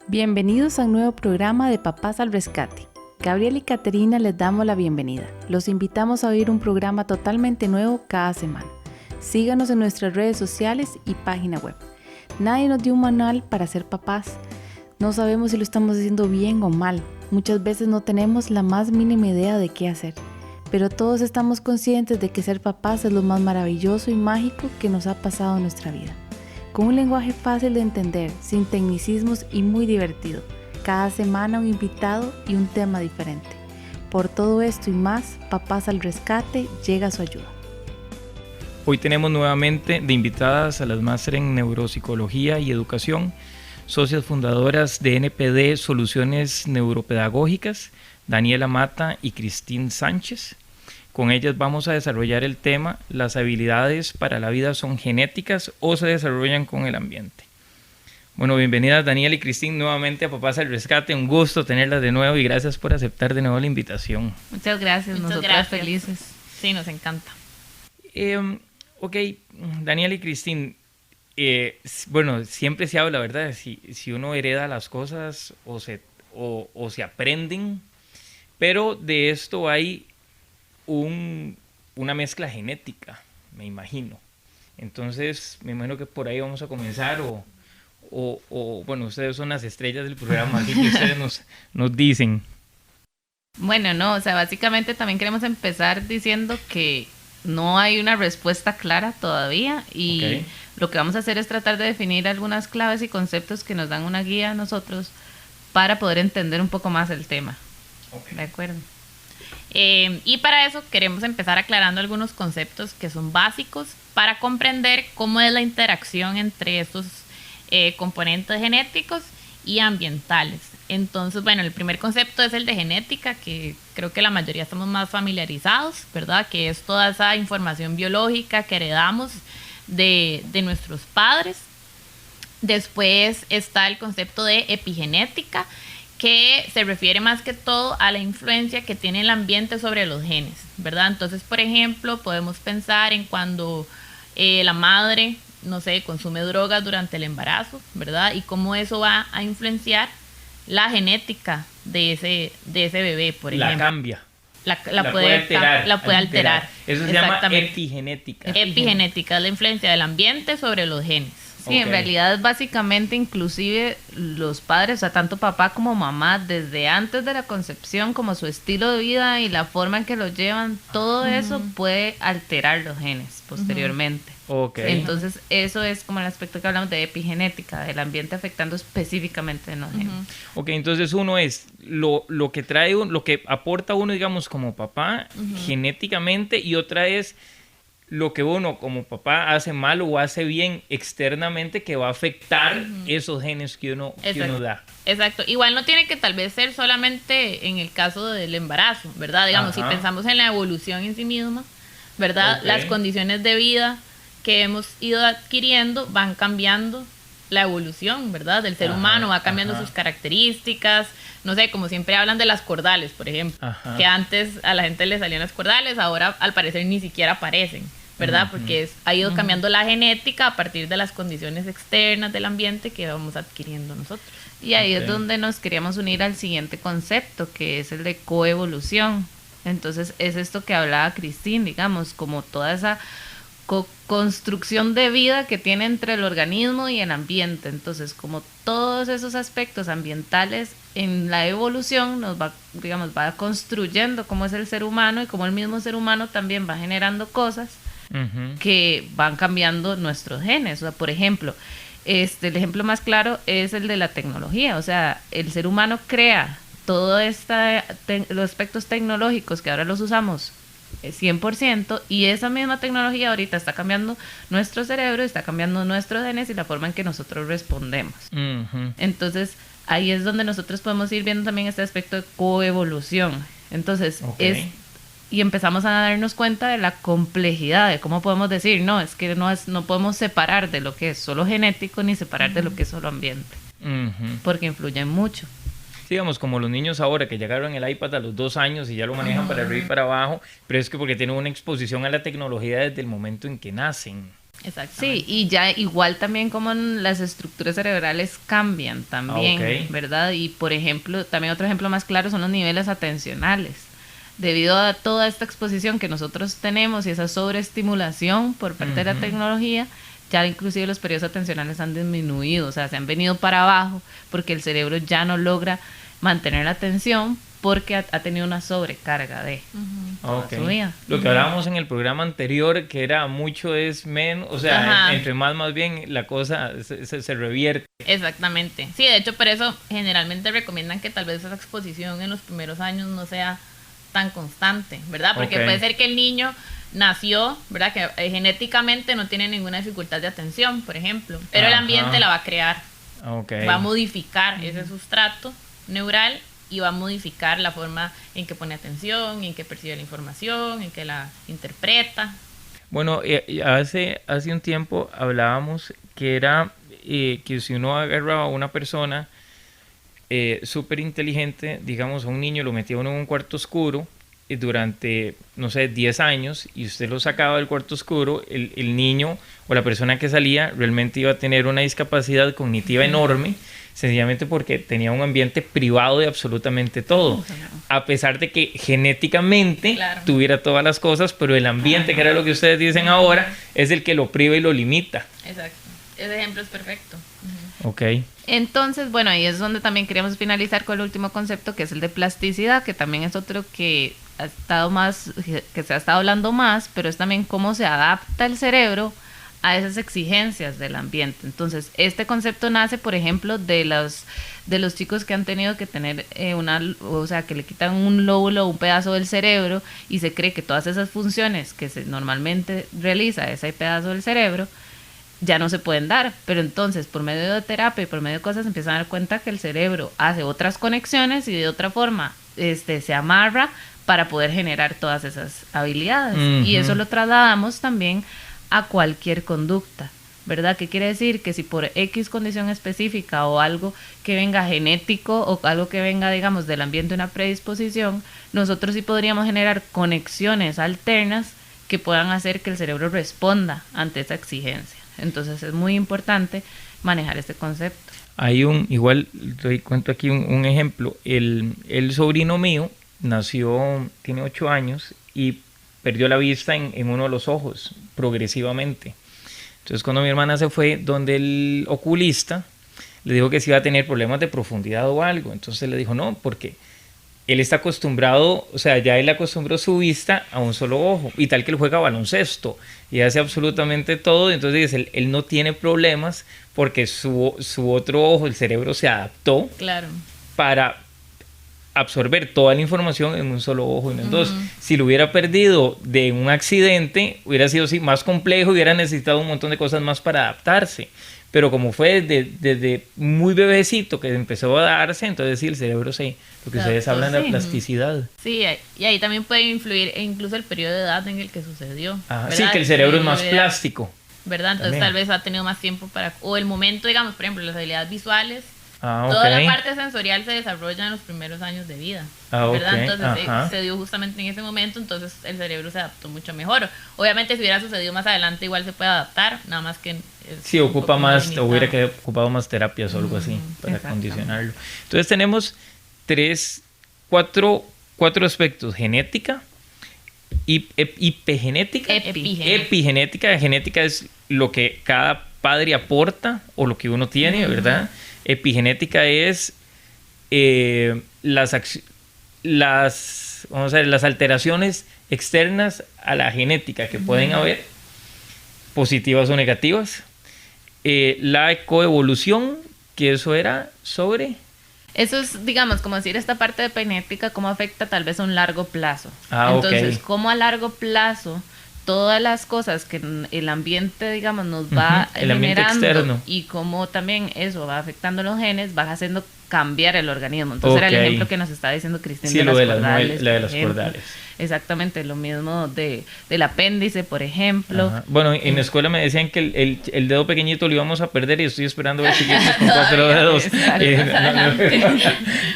Bienvenidos a un nuevo programa de Papás al Rescate. Gabriel y Caterina les damos la bienvenida. Los invitamos a oír un programa totalmente nuevo cada semana. Síganos en nuestras redes sociales y página web. Nadie nos dio un manual para ser papás. No sabemos si lo estamos haciendo bien o mal. Muchas veces no tenemos la más mínima idea de qué hacer. Pero todos estamos conscientes de que ser papás es lo más maravilloso y mágico que nos ha pasado en nuestra vida. Con un lenguaje fácil de entender, sin tecnicismos y muy divertido. Cada semana un invitado y un tema diferente. Por todo esto y más, Papás al Rescate llega a su ayuda. Hoy tenemos nuevamente de invitadas a las máster en Neuropsicología y Educación, socias fundadoras de NPD Soluciones Neuropedagógicas, Daniela Mata y Cristín Sánchez. Con ellas vamos a desarrollar el tema ¿las habilidades para la vida son genéticas o se desarrollan con el ambiente? Bueno, bienvenidas Daniela y Cristín nuevamente a Papás al Rescate. Un gusto tenerlas de nuevo y gracias por aceptar de nuevo la invitación. Muchas gracias, nosotras felices. Sí, nos encanta. Ok, Daniela y Cristín, bueno, siempre se habla, ¿verdad? Si uno hereda las cosas o se aprenden, pero de esto hay una mezcla genética, me imagino. Entonces, me imagino que por ahí vamos a comenzar o bueno, ustedes son las estrellas del programa, así que ustedes nos dicen. Bueno, no, o sea, básicamente también queremos empezar diciendo que no hay una respuesta clara todavía y lo que vamos a hacer es tratar de definir algunas claves y conceptos que nos dan una guía a nosotros para poder entender un poco más el tema. ¿De acuerdo? Y para eso queremos empezar aclarando algunos conceptos que son básicos para comprender cómo es la interacción entre estos componentes genéticos y ambientales. Entonces, bueno, el primer concepto es el de genética, que creo que la mayoría estamos más familiarizados, ¿verdad? Que es toda esa información biológica que heredamos de nuestros padres. Después está el concepto de epigenética, que se refiere más que todo a la influencia que tiene el ambiente sobre los genes, ¿verdad? Entonces, por ejemplo, podemos pensar en cuando la madre, no sé, consume drogas durante el embarazo, ¿verdad? Y cómo eso va a influenciar la genética de ese bebé, por ejemplo. La cambia. La puede alterar. Eso se llama epigenética. Epigenética es la influencia del ambiente sobre los genes. Sí, en realidad básicamente inclusive los padres, o sea, tanto papá como mamá, desde antes de la concepción, como su estilo de vida y la forma en que lo llevan, todo eso puede alterar los genes posteriormente. Entonces eso es como el aspecto que hablamos de epigenética, del ambiente afectando específicamente en los genes. Ok, entonces uno es lo que trae, lo que aporta uno, digamos, como papá genéticamente, y otra es lo que uno como papá hace mal o hace bien externamente que va a afectar esos genes que uno da. Exacto. Igual no tiene que tal vez ser solamente en el caso del embarazo, ¿verdad? Digamos, si pensamos en la evolución en sí misma, ¿verdad? Las condiciones de vida que hemos ido adquiriendo van cambiando la evolución, ¿verdad? Del ser humano, va cambiando sus características. No sé, como siempre hablan de las cordales, por ejemplo, que antes a la gente le salían las cordales, ahora al parecer ni siquiera aparecen, ¿verdad? Porque ha ido cambiando la genética a partir de las condiciones externas del ambiente que vamos adquiriendo nosotros. Y ahí es donde nos queríamos unir al siguiente concepto, que es el de coevolución. Entonces es esto que hablaba Cristín, digamos, como toda esa construcción de vida que tiene entre el organismo y el ambiente. Entonces, como todos esos aspectos ambientales en la evolución nos va construyendo cómo es el ser humano y cómo el mismo ser humano también va generando cosas que van cambiando nuestros genes. O sea, por ejemplo, el ejemplo más claro es el de la tecnología. O sea, el ser humano crea todos los aspectos tecnológicos que ahora los usamos 100%, y esa misma tecnología ahorita está cambiando nuestro cerebro, está cambiando nuestros genes y la forma en que nosotros respondemos. Entonces ahí es donde nosotros podemos ir viendo también este aspecto de coevolución. Entonces y empezamos a darnos cuenta de la complejidad de cómo podemos decir, no, es que no podemos separar de lo que es solo genético ni separar de lo que es solo ambiente, porque influyen mucho. Digamos, como los niños ahora que llegaron el iPad a los 2 años y ya lo manejan para arriba y para abajo, pero es que porque tienen una exposición a la tecnología desde el momento en que nacen. Sí, y ya igual también como las estructuras cerebrales cambian también, ¿verdad? Y por ejemplo, también otro ejemplo más claro son los niveles atencionales. Debido a toda esta exposición que nosotros tenemos y esa sobreestimulación por parte de la tecnología, ya inclusive los periodos atencionales han disminuido, o sea, se han venido para abajo porque el cerebro ya no logra mantener la atención porque ha tenido una sobrecarga de toda su vida. Lo que hablábamos en el programa anterior, que era mucho es menos, o sea, entre más bien la cosa se revierte. Exactamente. Sí, de hecho, por eso generalmente recomiendan que tal vez esa exposición en los primeros años no sea tan constante, ¿verdad? Porque puede ser que el niño nació, ¿verdad? Que genéticamente no tiene ninguna dificultad de atención, por ejemplo, pero el ambiente la va a crear. Va a modificar ese sustrato neural y va a modificar la forma en que pone atención, en que percibe la información, en que la interpreta. Bueno, hace un tiempo hablábamos que era que si uno agarraba a una persona súper inteligente, digamos a un niño, lo metía uno en un cuarto oscuro durante, no sé, 10 años y usted lo sacaba del cuarto oscuro, el niño o la persona que salía realmente iba a tener una discapacidad cognitiva enorme, sencillamente porque tenía un ambiente privado de absolutamente todo, a pesar de que genéticamente tuviera todas las cosas, pero el ambiente, que era lo que ustedes dicen ahora, es el que lo priva y lo limita. Exacto, ese ejemplo es perfecto. Entonces, bueno, ahí es donde también queremos finalizar con el último concepto, que es el de plasticidad, que también es otro que se ha estado hablando más, pero es también cómo se adapta el cerebro a esas exigencias del ambiente. Entonces, este concepto nace, por ejemplo, de los chicos que han tenido que tener o sea, que le quitan un lóbulo, un pedazo del cerebro, y se cree que todas esas funciones que normalmente realiza ese pedazo del cerebro ya no se pueden dar, pero entonces por medio de terapia y por medio de cosas se empiezan a dar cuenta que el cerebro hace otras conexiones y de otra forma se amarra para poder generar todas esas habilidades. Y eso lo trasladamos también a cualquier conducta, ¿verdad? ¿Qué quiere decir? Que si por X condición específica o algo que venga genético o algo que venga, digamos, del ambiente, una predisposición, nosotros sí podríamos generar conexiones alternas que puedan hacer que el cerebro responda ante esa exigencia. Entonces es muy importante manejar este concepto. Hay igual te cuento aquí un ejemplo, el sobrino mío tiene 8 años y perdió la vista en uno de los ojos progresivamente. Entonces cuando mi hermana se fue donde el oculista, le dijo que si iba a tener problemas de profundidad o algo. Entonces le dijo no, porque él está acostumbrado, o sea, ya él acostumbró su vista a un solo ojo, y tal que él juega baloncesto y hace absolutamente todo. Entonces él no tiene problemas porque su otro ojo, el cerebro, se adaptó para absorber toda la información en un solo ojo. Entonces, si lo hubiera perdido de un accidente, hubiera sido más complejo, hubiera necesitado un montón de cosas más para adaptarse. Pero como fue desde muy bebecito que empezó a darse, entonces sí, el cerebro lo que ustedes hablan de la plasticidad. Sí, y ahí también puede influir incluso el periodo de edad en el que sucedió. Sí, que el cerebro es más plástico. ¿Verdad? Entonces tal vez ha tenido más tiempo o el momento, digamos, por ejemplo, las habilidades visuales. Toda la parte sensorial se desarrolla en los primeros años de vida, ¿verdad? Entonces se dio justamente en ese momento, entonces el cerebro se adaptó mucho mejor. Obviamente si hubiera sucedido más adelante igual se puede adaptar, nada más que ocupa más, hubiera ocupado más terapias o algo así para condicionarlo. Entonces tenemos cuatro aspectos: genética, epigenética. Genética es lo que cada padre aporta o lo que uno tiene, ¿verdad? Epigenética es las alteraciones externas a la genética que pueden haber, positivas o negativas. La coevolución, que eso era sobre... Eso es, digamos, como decir esta parte de epigenética, cómo afecta tal vez a un largo plazo. Entonces, cómo a largo plazo todas las cosas que el ambiente, digamos, nos va generando y cómo también eso va afectando los genes, va haciendo cambiar el organismo. Entonces era el ejemplo que nos está diciendo Cristina de las cordales. Exactamente, lo mismo del apéndice, por ejemplo. Bueno, en la escuela me decían que el dedo pequeñito lo íbamos a perder y estoy esperando ver chiquitos con 4 dedos.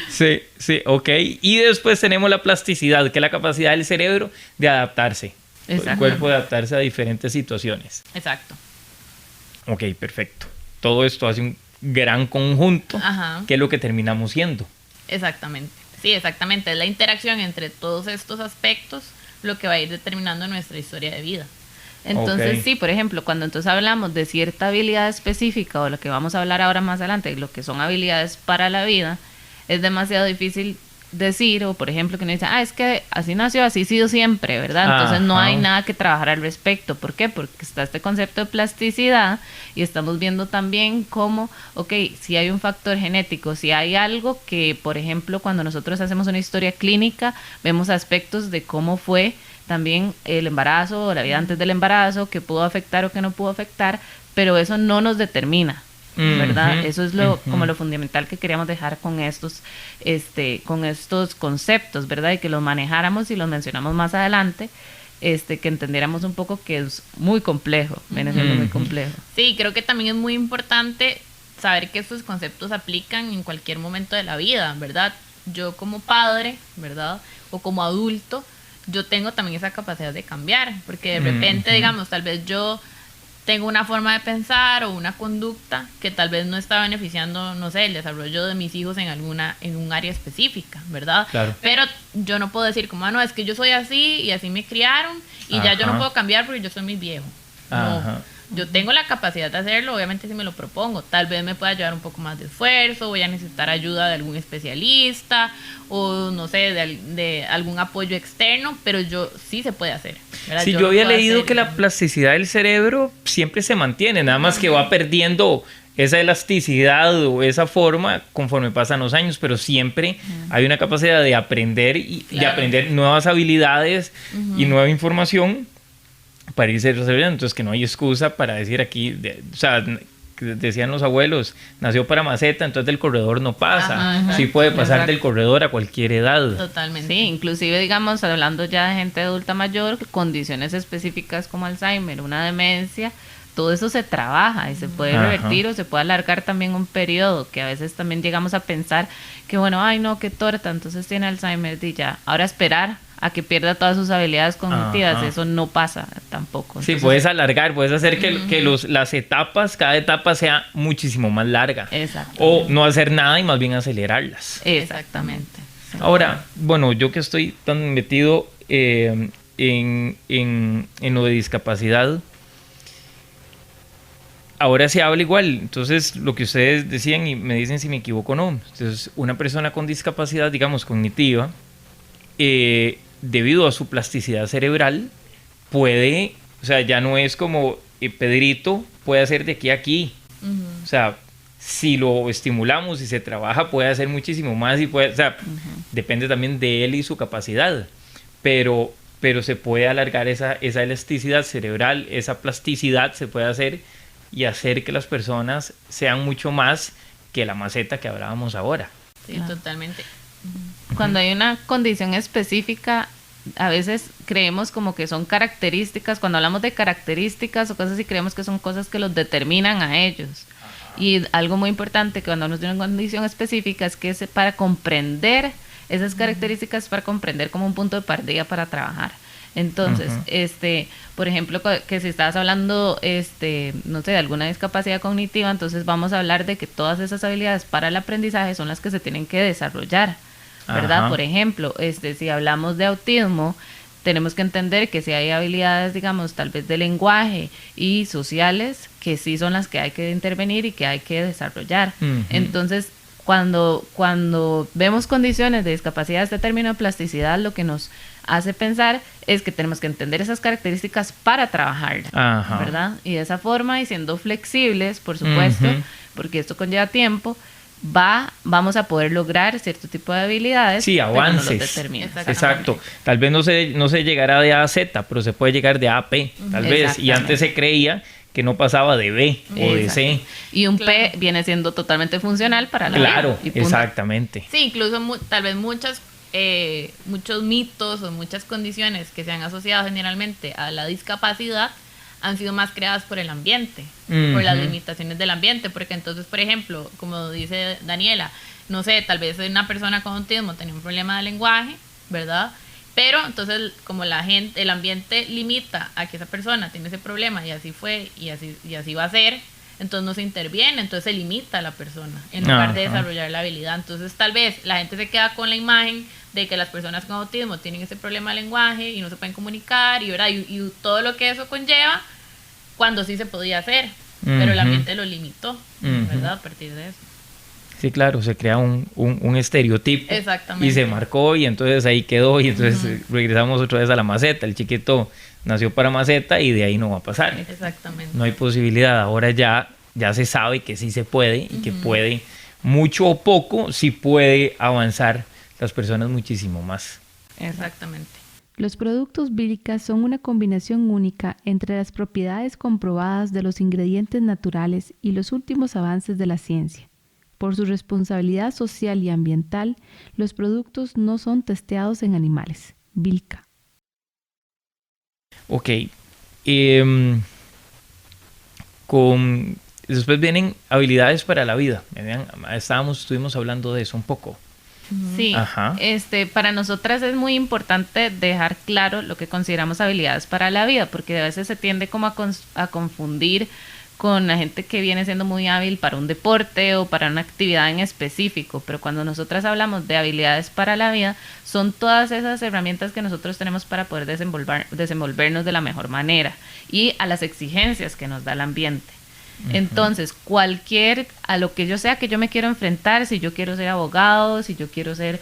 Sí, ok. Y después tenemos la plasticidad, que es la capacidad del cerebro de adaptarse. El cuerpo de adaptarse a diferentes situaciones. Exacto. Ok, perfecto. Todo esto hace un gran conjunto, Ajá. que es lo que terminamos siendo. Exactamente. Sí, exactamente. Es la interacción entre todos estos aspectos lo que va a ir determinando nuestra historia de vida. Entonces, Ok. sí, por ejemplo, cuando entonces hablamos de cierta habilidad específica o lo que vamos a hablar ahora más adelante, lo que son habilidades para la vida, es demasiado difícil decir, o por ejemplo que uno dice, es que así nació, así ha sido siempre, ¿verdad? Entonces no Ajá. hay nada que trabajar al respecto. ¿Por qué? Porque está este concepto de plasticidad y estamos viendo también cómo, ok, si hay un factor genético, si hay algo que, por ejemplo, cuando nosotros hacemos una historia clínica, vemos aspectos de cómo fue también el embarazo o la vida antes del embarazo, que pudo afectar o que no pudo afectar, pero eso no nos determina, ¿verdad? Ujú, Eso es lo ujú. como lo fundamental que queríamos dejar con estos conceptos, ¿verdad? Y que los manejáramos y los mencionamos más adelante, que entendiéramos un poco que es muy complejo, viene siendo muy Ujú. complejo. Sí, creo que también es muy importante saber que estos conceptos aplican en cualquier momento de la vida, ¿verdad? Yo como padre, ¿verdad? O como adulto, yo tengo también esa capacidad de cambiar, porque de repente, Ujú. digamos, tal vez yo tengo una forma de pensar o una conducta que tal vez no está beneficiando, no sé, el desarrollo de mis hijos en un área específica, ¿verdad? Claro. Pero yo no puedo decir como, no, es que yo soy así y así me criaron y ya yo no Ajá. puedo cambiar porque yo soy muy viejo. Ajá. No, yo tengo la capacidad de hacerlo, obviamente si me lo propongo. Tal vez me pueda llevar un poco más de esfuerzo, voy a necesitar ayuda de algún especialista o no sé, de algún apoyo externo, pero yo sí se puede hacer, ¿verdad? Sí, Yo yo lo había puedo leído hacer. que la plasticidad del cerebro siempre se mantiene, nada más que va perdiendo esa elasticidad o esa forma conforme pasan los años, pero siempre hay una capacidad de aprender y de Claro. aprender nuevas habilidades y nueva información para irse desarrollando. Entonces, que no hay excusa para decir aquí, o sea, decían los abuelos, nació para maceta, entonces del corredor no pasa. Ajá, Sí puede pasar exacto. del corredor a cualquier edad. Totalmente. Sí, inclusive digamos, hablando ya de gente adulta mayor, condiciones específicas como Alzheimer, una demencia, todo eso se trabaja y se puede Ajá. revertir o se puede alargar también un periodo, que a veces también llegamos a pensar que bueno, ay no, qué torta, entonces tiene Alzheimer y ya, ahora esperar a que pierda todas sus habilidades cognitivas, Ajá. eso no pasa tampoco. Sí, Entonces, puedes alargar, puedes hacer que las etapas, cada etapa sea muchísimo más larga. Exactamente. O no hacer nada y más bien acelerarlas. Exactamente. Sí. Ahora, bueno, yo que estoy tan metido en lo de discapacidad, ahora se habla igual. Entonces, lo que ustedes decían y me dicen si me equivoco o no. Entonces, una persona con discapacidad, digamos, cognitiva, debido a su plasticidad cerebral, puede, o sea, ya no es como Pedrito puede hacer de aquí a aquí. O sea, si lo estimulamos y se trabaja, puede hacer muchísimo más y puede, o sea, depende también de él y su capacidad. Pero se puede alargar esa elasticidad cerebral, esa plasticidad se puede hacer y hacer que las personas sean mucho más que la maceta que hablábamos ahora. Sí, Claro. totalmente. Cuando hay una condición específica, a veces creemos como que son características, cuando hablamos de características o cosas así, creemos que son cosas que los determinan a ellos. Y algo muy importante que cuando uno tiene una condición específica es que es para comprender esas características, para comprender como un punto de partida para trabajar. Entonces, por ejemplo, que si estás hablando, no sé, de alguna discapacidad cognitiva, entonces vamos a hablar de que todas esas habilidades para el aprendizaje son las que se tienen que desarrollar, ¿verdad? Ajá. Por ejemplo, si hablamos de autismo, tenemos que entender que si hay habilidades, digamos, tal vez de lenguaje y sociales, que sí son las que hay que intervenir y que hay que desarrollar. Ujú. Entonces, cuando vemos condiciones de discapacidad, este término de plasticidad lo que nos hace pensar es que tenemos que entender esas características para trabajarla, Ajá. ¿verdad? Y de esa forma, y siendo flexibles, por supuesto, Ujú. porque esto conlleva tiempo, vamos a poder lograr cierto tipo de habilidades. Sí, pero no los avances. determina. Exacto. Tal vez no se llegará de A a Z, pero se puede llegar de A a P, tal vez. Y Exactamente. antes se creía que no pasaba de B o de C. Exacto. Y un Claro. P viene siendo totalmente funcional para la Claro, vida, y punto. exactamente. Sí, incluso tal vez muchos mitos o muchas condiciones que se han asociado generalmente a la discapacidad han sido más creadas por el ambiente, por las Ujú. limitaciones del ambiente, porque entonces, por ejemplo, como dice Daniela, no sé, tal vez una persona con autismo tenía un problema de lenguaje, ¿verdad? Pero entonces, como la gente, el ambiente limita a que esa persona tiene ese problema y así fue y así va a ser, entonces no se interviene, entonces se limita a la persona en lugar de desarrollar la habilidad. Entonces tal vez la gente se queda con la imagen de que las personas con autismo tienen ese problema de lenguaje y no se pueden comunicar y, ¿verdad? Y todo lo que eso conlleva, cuando sí se podía hacer, pero el ambiente lo limitó, ¿verdad? A partir de eso. Sí, claro, se crea un estereotipo. Exactamente. Y se marcó y entonces ahí quedó y entonces regresamos otra vez a la maceta. El chiquito nació para maceta y de ahí no va a pasar. Exactamente. No hay posibilidad. Ahora ya se sabe que sí se puede y que puede, mucho o poco, sí puede avanzar las personas muchísimo más. Exactamente. Los productos Vilca son una combinación única entre las propiedades comprobadas de los ingredientes naturales y los últimos avances de la ciencia. Por su responsabilidad social y ambiental, los productos no son testeados en animales. Vilca. Ok. Después vienen habilidades para la vida. Estuvimos hablando de eso un poco. Sí, Ajá. Para nosotras es muy importante dejar claro lo que consideramos habilidades para la vida, porque a veces se tiende como a confundir con la gente que viene siendo muy hábil para un deporte o para una actividad en específico, pero cuando nosotras hablamos de habilidades para la vida, son todas esas herramientas que nosotros tenemos para poder desenvolvernos de la mejor manera y a las exigencias que nos da el ambiente. Entonces, a lo que yo sea que yo me quiero enfrentar, si yo quiero ser abogado, si yo quiero ser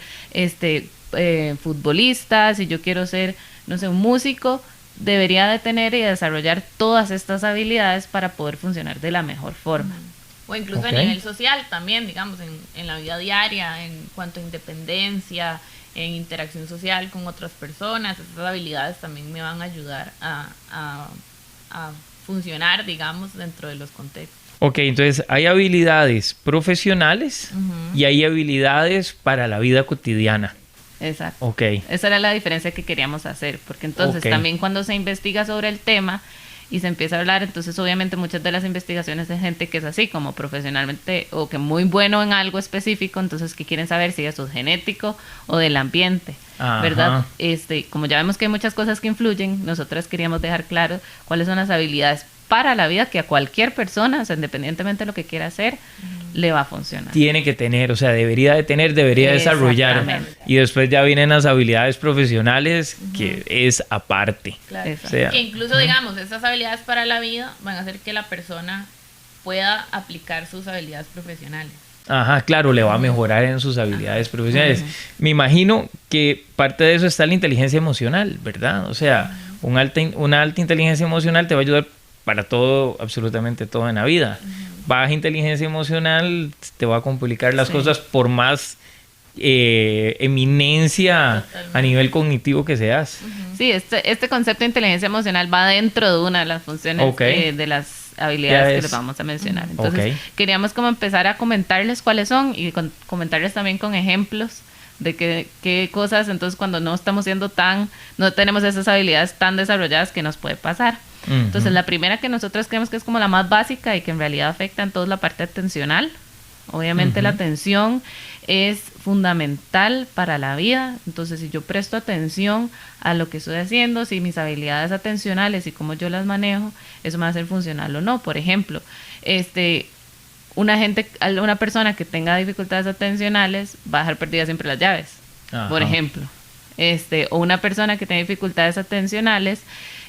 futbolista, si yo quiero ser, no sé, un músico, debería de tener y desarrollar todas estas habilidades para poder funcionar de la mejor forma. O incluso a nivel social también, digamos, en la vida diaria, en cuanto a independencia, en interacción social con otras personas. Estas habilidades también me van a ayudar a funcionar, digamos, dentro de los contextos. Ok, entonces hay habilidades profesionales y hay habilidades para la vida cotidiana. Exacto. Ok. Esa era la diferencia que queríamos hacer, porque entonces también cuando se investiga sobre el tema y se empieza a hablar, entonces obviamente muchas de las investigaciones de gente que es así, como profesionalmente o que muy bueno en algo específico, entonces que quieren saber si eso es genético o del ambiente. Ajá. ¿Verdad? Como ya vemos que hay muchas cosas que influyen, nosotras queríamos dejar claro cuáles son las habilidades para la vida que a cualquier persona, o sea, independientemente de lo que quiera hacer, le va a funcionar. Tiene que tener, o sea, debería desarrollar. Y después ya vienen las habilidades profesionales, que es aparte. Claro. O sea, que incluso, digamos, esas habilidades para la vida van a hacer que la persona pueda aplicar sus habilidades profesionales. Ajá, claro, le va a mejorar en sus habilidades profesionales. Me imagino que parte de eso está la inteligencia emocional, ¿verdad? O sea, una alta inteligencia emocional te va a ayudar para todo, absolutamente todo en la vida. Baja inteligencia emocional te va a complicar las cosas por más eminencia a nivel cognitivo que seas. Sí, este concepto de inteligencia emocional va dentro de una de las funciones de las habilidades que les vamos a mencionar. Entonces, queríamos como empezar a comentarles cuáles son y comentarles también con ejemplos de qué cosas, entonces cuando no tenemos esas habilidades tan desarrolladas, que nos puede pasar. Entonces, la primera que nosotros creemos que es como la más básica y que en realidad afecta en toda la parte atencional. Obviamente la atención es fundamental para la vida. Entonces, si yo presto atención a lo que estoy haciendo, si mis habilidades atencionales y cómo yo las manejo, eso me va a hacer funcional o no. Por ejemplo, una persona que tenga dificultades atencionales va a dejar perdidas siempre las llaves. Ajá. Por ejemplo. O una persona que tiene dificultades atencionales,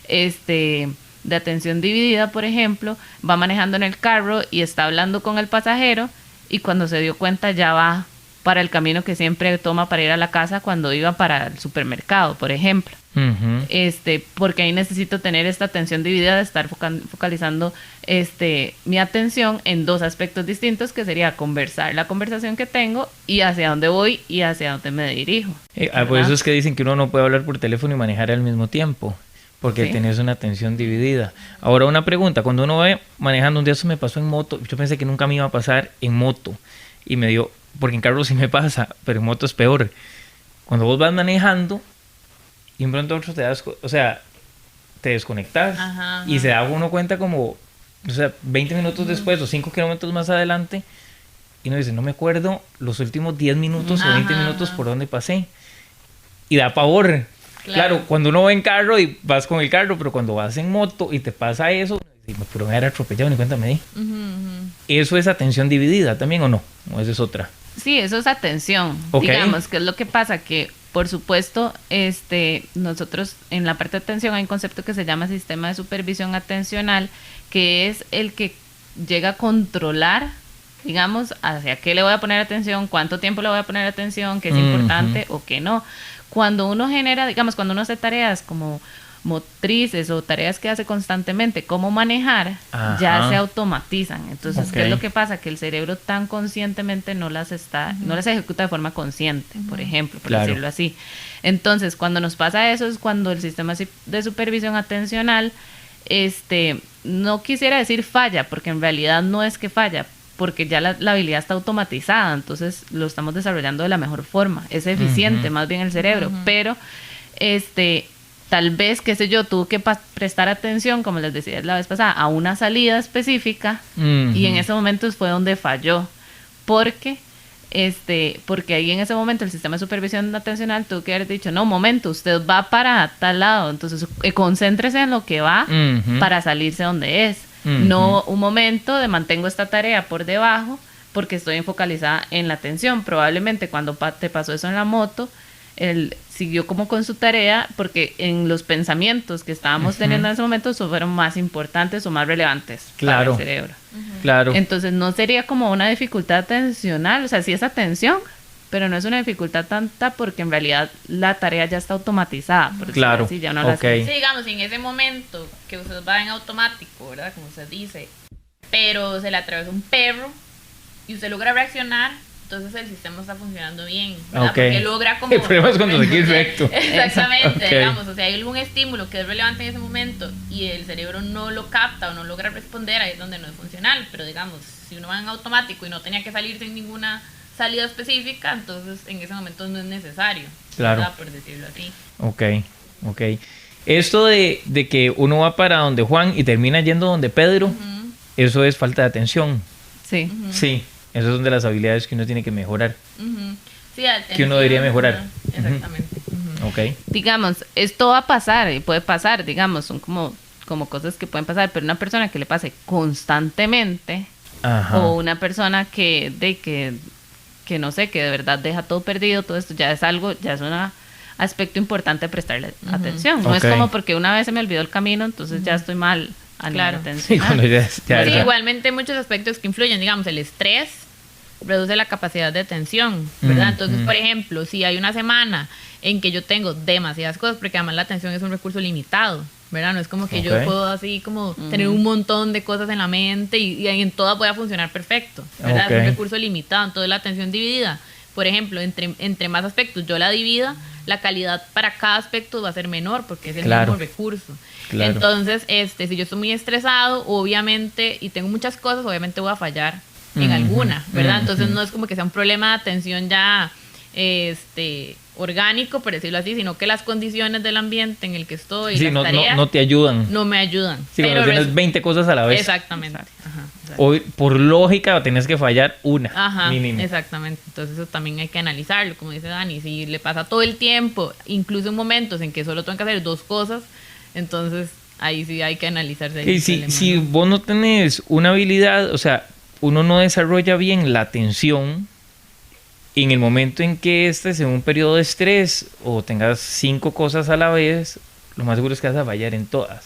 de atención dividida, por ejemplo, va manejando en el carro y está hablando con el pasajero y cuando se dio cuenta ya va para el camino que siempre toma para ir a la casa cuando iba para el supermercado, por ejemplo. Porque ahí necesito tener esta atención dividida, de estar focalizando mi atención en dos aspectos distintos, que sería la conversación que tengo y hacia dónde voy y hacia dónde me dirijo. Por eso es que dicen que uno no puede hablar por teléfono y manejar al mismo tiempo, porque tenés una atención dividida. Ahora, una pregunta, cuando uno va manejando, un día eso me pasó en moto, yo pensé que nunca me iba a pasar en moto, y me dio, porque en carro sí me pasa, pero en moto es peor. Cuando vos vas manejando, y un pronto otro te desconectas, y se da uno cuenta como, 20 minutos después o 5 kilómetros más adelante, y uno dice, no me acuerdo los últimos 10 minutos o 20 minutos por donde pasé. Y da pavor. Claro, cuando uno va en carro y vas con el carro, pero cuando vas en moto y te pasa eso, pero me era atropellado, ni cuenta me di. ¿Eso es atención dividida también o no? ¿O esa es otra? Sí, eso es atención. Ok. Digamos, ¿qué es lo que pasa? Que, por supuesto, nosotros en la parte de atención hay un concepto que se llama sistema de supervisión atencional, que es el que llega a controlar, digamos, hacia qué le voy a poner atención, cuánto tiempo le voy a poner atención, qué es importante o qué no. Cuando uno genera, digamos, cuando uno hace tareas como motrices o tareas que hace constantemente, cómo manejar, ya se automatizan. Entonces, ¿qué es lo que pasa? Que el cerebro tan conscientemente no las ejecuta de forma consciente, por ejemplo, por decirlo así. Entonces, cuando nos pasa eso es cuando el sistema de supervisión atencional, no quisiera decir falla, porque en realidad no es que falla, porque ya la habilidad está automatizada, entonces lo estamos desarrollando de la mejor forma, es eficiente más bien el cerebro, pero tal vez, qué sé yo, tuvo que prestar atención, como les decía la vez pasada, a una salida específica, y en ese momento fue donde falló, porque ahí en ese momento el sistema de supervisión atencional tuvo que haber dicho, no, momento, usted va para tal lado, entonces concéntrese en lo que va para salirse donde es, no un momento de mantengo esta tarea por debajo porque estoy focalizada en la atención. Probablemente cuando te pasó eso en la moto, él siguió como con su tarea porque en los pensamientos que estábamos teniendo en ese momento fueron más importantes o más relevantes para el cerebro. Claro. Entonces no sería como una dificultad atencional, o sea, sí es atención, pero no es una dificultad tanta porque en realidad la tarea ya está automatizada. Por claro. Así, ya no la sí, digamos, en ese momento que usted va en automático, ¿verdad? Como usted dice, pero se le atravesó un perro y usted logra reaccionar, entonces el sistema está funcionando bien, ¿verdad? Porque logra como... El problema es cuando se quiere recto. Exactamente, digamos, o sea, hay algún estímulo que es relevante en ese momento y el cerebro no lo capta o no logra responder, ahí es donde no es funcional, pero digamos, si uno va en automático y no tenía que salir sin ninguna salida específica, entonces en ese momento no es necesario, ¿verdad? Por decirlo así. Ok. Esto de que uno va para donde Juan y termina yendo donde Pedro, eso es falta de atención. Sí. Sí. Esas son de las habilidades que uno tiene que mejorar. Sí, atención, que uno debería mejorar. Exactamente. Ok. Digamos, esto va a pasar y puede pasar, digamos, son como cosas que pueden pasar, pero una persona que le pase constantemente o una persona que no sé, que de verdad deja todo perdido, todo esto ya es un aspecto importante de prestarle atención. No es como porque una vez se me olvidó el camino, entonces ya estoy mal. Claro. Sí, igualmente hay muchos aspectos que influyen, digamos, el estrés reduce la capacidad de atención, ¿verdad? Entonces, por ejemplo, si hay una semana en que yo tengo demasiadas cosas, porque además la atención es un recurso limitado, ¿verdad? No es como que yo puedo así como tener un montón de cosas en la mente y en todas voy a funcionar perfecto, ¿verdad? Es un recurso limitado, entonces la atención dividida, por ejemplo, entre más aspectos yo la divida, la calidad para cada aspecto va a ser menor porque es el mismo recurso. Claro. Entonces, si yo estoy muy estresado, obviamente, y tengo muchas cosas, obviamente voy a fallar en alguna, ¿verdad? Entonces no es como que sea un problema de atención ya orgánico, por decirlo así, sino que las condiciones del ambiente en el que estoy, las tareas, no te ayudan. No me ayudan. Sí, pero cuando tienes 20 cosas a la vez. Exactamente. Hoy, por lógica, tenés que fallar una, mínimo. Exactamente. Entonces eso también hay que analizarlo, como dice Dani. Si le pasa todo el tiempo, incluso en momentos en que solo tengo que hacer 2 cosas, entonces ahí sí hay que analizarse. Y si vos no tenés una habilidad, o sea, uno no desarrolla bien la atención en el momento en que estés en un periodo de estrés o tengas 5 cosas a la vez, lo más seguro es que vas a fallar en todas.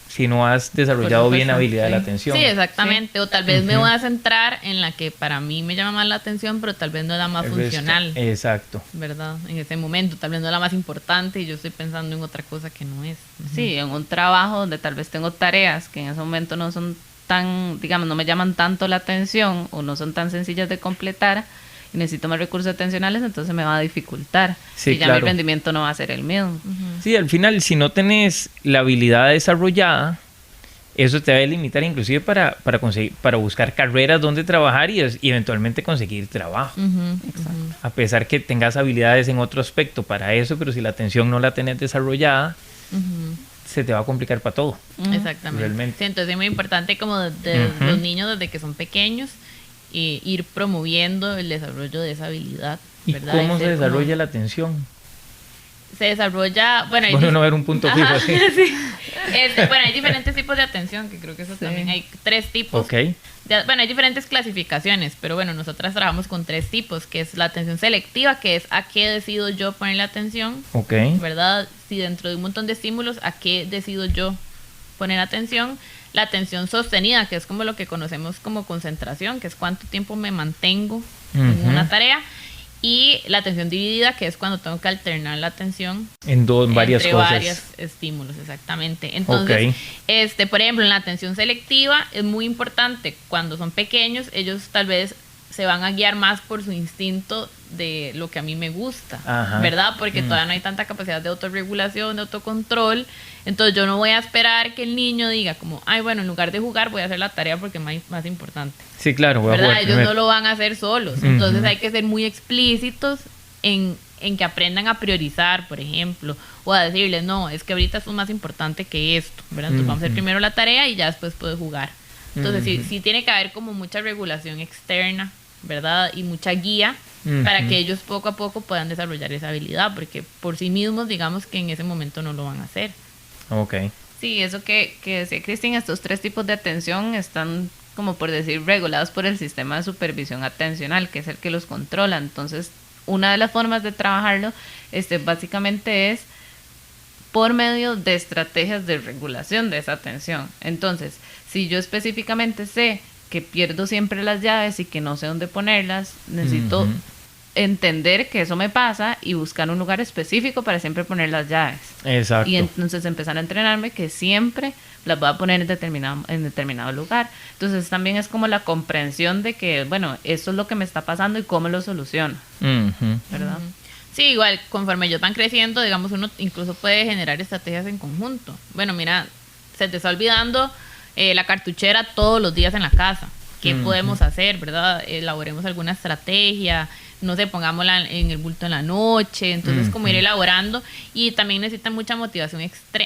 Si no has desarrollado bien la habilidad de la atención. Sí, exactamente. O tal vez me voy a centrar en la que para mí me llama más la atención, pero tal vez no es la más funcional. Exacto. ¿Verdad? En ese momento, tal vez no es la más importante y yo estoy pensando en otra cosa que no es. Sí, en un trabajo donde tal vez tengo tareas que en ese momento no son tan, digamos, no me llaman tanto la atención o no son tan sencillas de completar y necesito más recursos atencionales, entonces me va a dificultar. Sí, y ya mi rendimiento no va a ser el mismo. Sí, al final, si no tenés la habilidad desarrollada, eso te va a limitar inclusive para buscar carreras donde trabajar y eventualmente conseguir trabajo. A pesar que tengas habilidades en otro aspecto para eso, pero si la atención no la tenés desarrollada, se te va a complicar para todo. Exactamente. Realmente. Sí, entonces es muy importante como de los niños desde que son pequeños ir promoviendo el desarrollo de esa habilidad. ¿Y ¿verdad? cómo se desarrolla la atención? se desarrolla, bueno, no ver un punto fijo así. Sí. Bueno, hay diferentes tipos de atención, que creo que eso también hay 3 tipos. Okay. Bueno, hay diferentes clasificaciones, pero bueno, nosotras trabajamos con 3 tipos, que es la atención selectiva, que es a qué decido yo ponerle atención, ¿verdad? Si dentro de un montón de estímulos, a qué decido yo poner atención. La atención sostenida, que es como lo que conocemos como concentración, que es cuánto tiempo me mantengo en una tarea. Y la atención dividida, que es cuando tengo que alternar la atención en varias entre cosas. Varios estímulos, exactamente. Entonces, por ejemplo, en la atención selectiva es muy importante cuando son pequeños, ellos tal vez se van a guiar más por su instinto de lo que a mí me gusta, ¿verdad? Porque todavía no hay tanta capacidad de autorregulación, de autocontrol. Entonces yo no voy a esperar que el niño diga como, ay, bueno, en lugar de jugar voy a hacer la tarea porque es más importante. Sí, claro, voy a ¿verdad? jugar Ellos primero. no lo van a hacer solos. Entonces hay que ser muy explícitos en que aprendan a priorizar, por ejemplo, o a decirles, no, es que ahorita esto es más importante que esto, ¿verdad? Entonces vamos a hacer primero la tarea y ya después puedes jugar. Entonces sí tiene que haber como mucha regulación externa, ¿verdad? Y mucha guía para que ellos poco a poco puedan desarrollar esa habilidad, porque por sí mismos, digamos que en ese momento no lo van a hacer. Ok. Sí, eso que decía Cristina, estos 3 tipos de atención están, como por decir, regulados por el sistema de supervisión atencional, que es el que los controla. Entonces, una de las formas de trabajarlo básicamente es por medio de estrategias de regulación de esa atención. Entonces, si yo específicamente sé que pierdo siempre las llaves y que no sé dónde ponerlas, necesito entender que eso me pasa y buscar un lugar específico para siempre poner las llaves. Exacto. Y entonces empezar a entrenarme que siempre las voy a poner en determinado lugar. Entonces también es como la comprensión de que, bueno, esto es lo que me está pasando y cómo lo soluciono, ¿verdad? Sí, igual, conforme ellos van creciendo, digamos, uno incluso puede generar estrategias en conjunto. Bueno, mira, se te está olvidando la cartuchera todos los días en la casa. ¿Qué podemos hacer, verdad? Elaboremos alguna estrategia, no sé, pongámosla en el bulto en la noche. Entonces, como ir elaborando. Y también necesita mucha motivación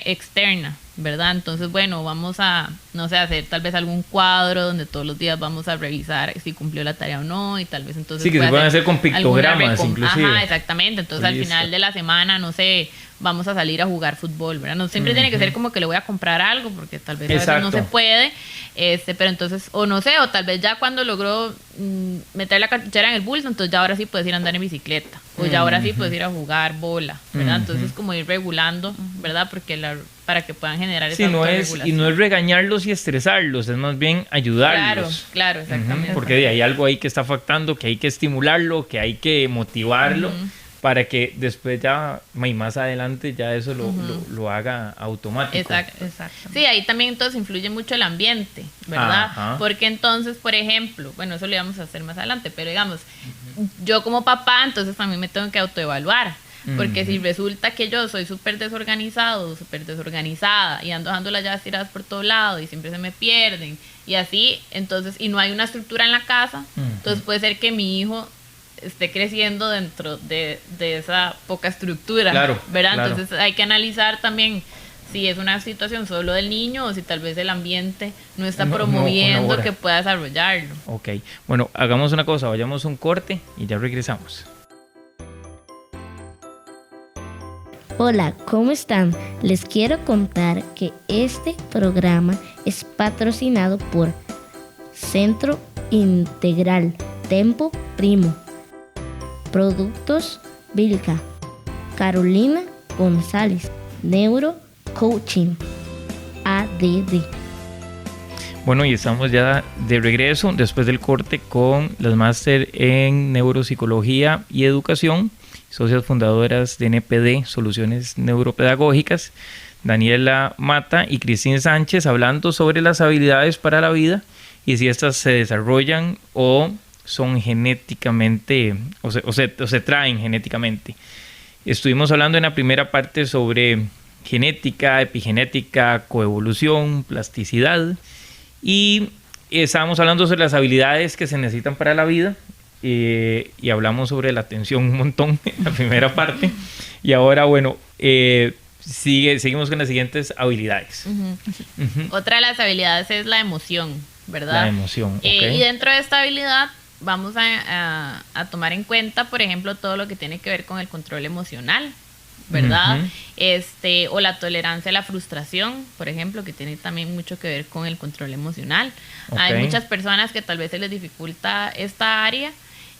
externa, ¿verdad? Entonces, bueno, vamos a, no sé, hacer tal vez algún cuadro donde todos los días vamos a revisar si cumplió la tarea o no. Y tal vez entonces sí, que se pueden hacer con pictogramas, inclusive. Ajá, exactamente. Entonces, al final de la semana, no sé, vamos a salir a jugar fútbol, ¿verdad? No siempre tiene que ser como que le voy a comprar algo, porque tal vez a veces no se puede, pero entonces, o no sé, o tal vez ya cuando logró meter la cartuchera en el bolso, entonces ya ahora sí puedes ir a andar en bicicleta, o ya ahora sí puedes ir a jugar bola, ¿verdad? Entonces como ir regulando, ¿verdad? Porque para que puedan generar esa autorregulación. Y no es regañarlos y estresarlos, es más bien ayudarlos. Claro, exactamente. Porque hay algo ahí que está afectando, que hay que estimularlo, que hay que motivarlo, para que después ya, y más adelante, ya eso lo haga automático. Exacto. Sí, ahí también entonces influye mucho el ambiente, ¿verdad? Porque entonces, por ejemplo, bueno, eso lo íbamos a hacer más adelante, pero digamos, yo como papá, entonces también me tengo que autoevaluar. Porque si resulta que yo soy súper desorganizado, súper desorganizada y ando dejando las llaves tiradas por todo lado y siempre se me pierden y así, entonces, y no hay una estructura en la casa, entonces puede ser que mi hijo esté creciendo dentro de esa poca estructura, ¿verdad? Claro. Entonces hay que analizar también si es una situación solo del niño o si tal vez el ambiente no está promoviendo que pueda desarrollarlo. Ok, bueno, hagamos una cosa, vayamos a un corte y ya regresamos. Hola, ¿cómo están? Les quiero contar que este programa es patrocinado por Centro Integral Tempo Primo, Productos Vilca, Carolina González, Neuro Coaching, ADD. Bueno, y estamos ya de regreso después del corte con las máster en Neuropsicología y Educación, socias fundadoras de NPD, Soluciones Neuropedagógicas, Daniela Mata y Cristina Sánchez, hablando sobre las habilidades para la vida y si estas se desarrollan o son genéticamente, o se traen genéticamente. Estuvimos hablando en la primera parte sobre genética, epigenética, coevolución, plasticidad, y estábamos hablando sobre las habilidades que se necesitan para la vida, y hablamos sobre la atención un montón en la primera parte, y ahora, bueno, seguimos con las siguientes habilidades. Otra de las habilidades es la emoción, ¿verdad? La emoción, y dentro de esta habilidad vamos a tomar en cuenta, por ejemplo, todo lo que tiene que ver con el control emocional, ¿verdad? O la tolerancia a la frustración, por ejemplo, que tiene también mucho que ver con el control emocional. Hay muchas personas que tal vez se les dificulta esta área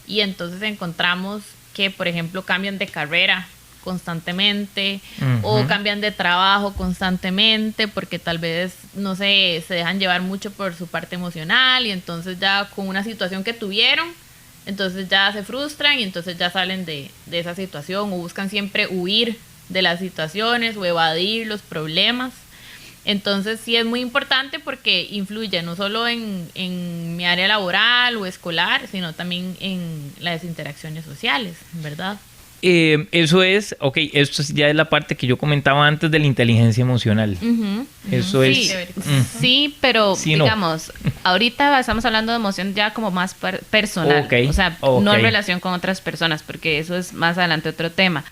y entonces encontramos que, por ejemplo, cambian de carrera constantemente o cambian de trabajo constantemente porque tal vez, no sé, se dejan llevar mucho por su parte emocional y entonces ya con una situación que tuvieron, entonces ya se frustran y entonces ya salen de esa situación o buscan siempre huir de las situaciones o evadir los problemas. Entonces sí es muy importante porque influye no solo en mi área laboral o escolar, sino también en las interacciones sociales, ¿verdad? Eso es, esto ya es la parte que yo comentaba antes de la inteligencia emocional. Eso sí, es. Sí, pero sí, digamos, ahorita estamos hablando de emoción ya como más personal, o sea, no en relación con otras personas, porque eso es más adelante otro tema.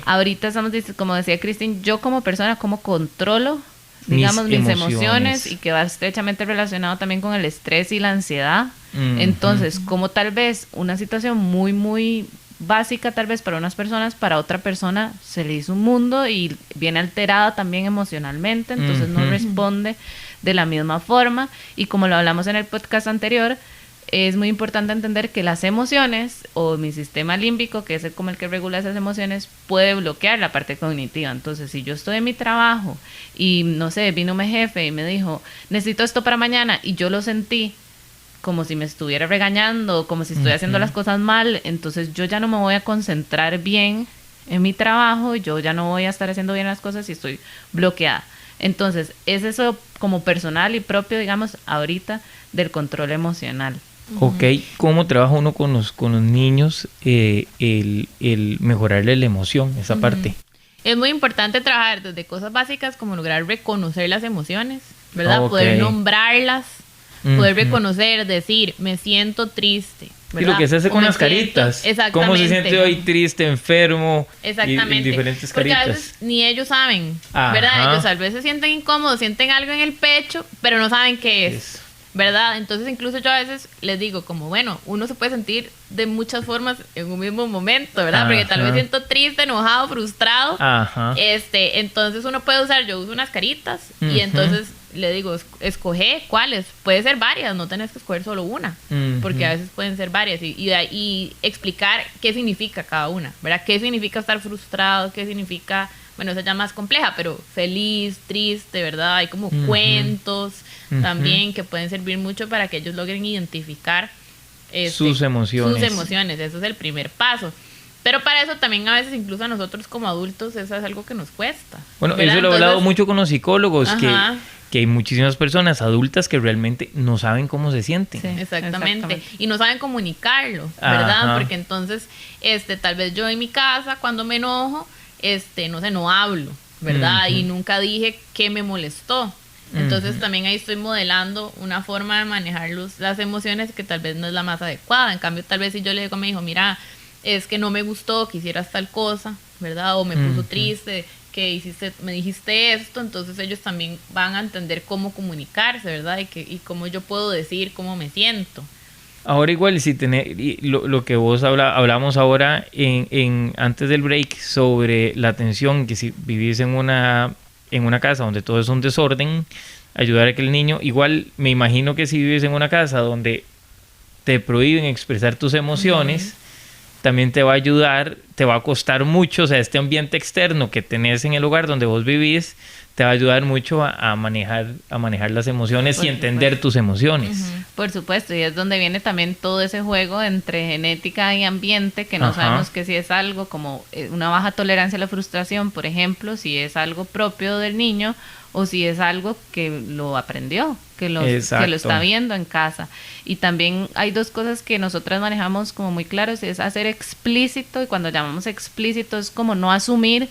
Ahorita estamos, como decía Cristín, yo como persona, ¿cómo controlo, digamos, mis emociones y que va estrechamente relacionado también con el estrés y la ansiedad? Entonces, como tal vez una situación muy, muy básica tal vez para unas personas, para otra persona se le hizo un mundo y viene alterada también emocionalmente, entonces no responde de la misma forma, y como lo hablamos en el podcast anterior, es muy importante entender que las emociones o mi sistema límbico, que es como el que regula esas emociones, puede bloquear la parte cognitiva. Entonces, si yo estoy en mi trabajo y no sé, vino mi jefe y me dijo, necesito esto para mañana, y yo lo sentí como si me estuviera regañando, como si estoy haciendo las cosas mal, entonces yo ya no me voy a concentrar bien en mi trabajo, yo ya no voy a estar haciendo bien las cosas y estoy bloqueada. Entonces, es eso como personal y propio, digamos, ahorita del control emocional. ¿Cómo trabaja uno con los niños el mejorarle la emoción, esa parte? Es muy importante trabajar desde cosas básicas como lograr reconocer las emociones, ¿verdad? Poder nombrarlas, poder reconocer, decir, me siento triste, ¿verdad? Y lo que se hace con las caritas. Exactamente. ¿Cómo se siente hoy triste, enfermo? Exactamente. Y diferentes porque caritas. A veces ni ellos saben, ¿verdad? Ellos a veces se sienten incómodos, sienten algo en el pecho, pero no saben qué es. ¿Verdad? Entonces incluso yo a veces les digo como, bueno, uno se puede sentir de muchas formas en un mismo momento, ¿verdad? Porque tal vez siento triste, enojado, frustrado. Entonces uno puede usar, yo uso unas caritas y entonces le digo, escoge cuáles. Puede ser varias, no tenés que escoger solo una, porque a veces pueden ser varias y explicar qué significa cada una, ¿verdad? ¿Qué significa estar frustrado? ¿Qué significa... Bueno, esa ya más compleja, pero feliz, triste, ¿verdad? Hay como cuentos también que pueden servir mucho para que ellos logren identificar sus emociones. Eso es el primer paso. Pero para eso también a veces, incluso a nosotros como adultos, eso es algo que nos cuesta. Bueno, ¿verdad? Eso lo he hablado mucho con los psicólogos, que hay muchísimas personas adultas que realmente no saben cómo se sienten. Sí, exactamente. Y no saben comunicarlo, ¿verdad? Porque entonces, tal vez yo en mi casa, cuando me enojo, no sé, no hablo, ¿verdad? Y nunca dije qué me molestó. Entonces también ahí estoy modelando una forma de manejar las emociones que tal vez no es la más adecuada. En cambio, tal vez si yo le digo a mi hijo, mira, es que no me gustó que hicieras tal cosa, ¿verdad? O me puso triste que me dijiste esto, entonces ellos también van a entender cómo comunicarse, ¿verdad? Y cómo yo puedo decir cómo me siento. Ahora igual, si lo que vos hablamos ahora antes del break sobre la atención, que si vivís en una casa donde todo es un desorden, ayudar a que el niño, igual me imagino que si vives en una casa donde te prohíben expresar tus emociones, también te va a ayudar, te va a costar mucho, o sea, este ambiente externo que tenés en el lugar donde vos vivís, te va a ayudar mucho a manejar las emociones y entender tus emociones. Por supuesto, y es donde viene también todo ese juego entre genética y ambiente, que no sabemos que si es algo como una baja tolerancia a la frustración, por ejemplo, si es algo propio del niño o si es algo que lo aprendió, que lo está viendo en casa. Y también hay dos cosas que nosotras manejamos como muy claras, es hacer explícito, y cuando llamamos explícito es como no asumir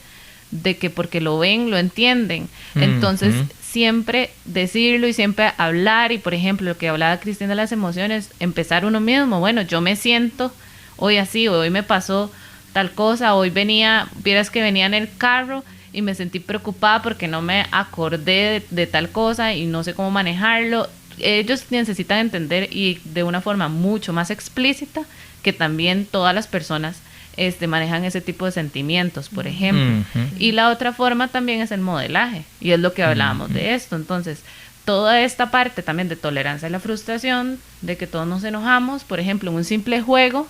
de que porque lo ven, lo entienden. Entonces, siempre decirlo y siempre hablar, y por ejemplo, lo que hablaba Cristina de las emociones, empezar uno mismo, bueno, yo me siento hoy así, hoy me pasó tal cosa, hoy vieras que venía en el carro y me sentí preocupada porque no me acordé de tal cosa y no sé cómo manejarlo. Ellos necesitan entender, y de una forma mucho más explícita, que también todas las personas manejan ese tipo de sentimientos, por ejemplo. Y la otra forma también es el modelaje, y es lo que hablábamos de esto. Entonces, toda esta parte también de tolerancia a la frustración, de que todos nos enojamos, por ejemplo, en un simple juego,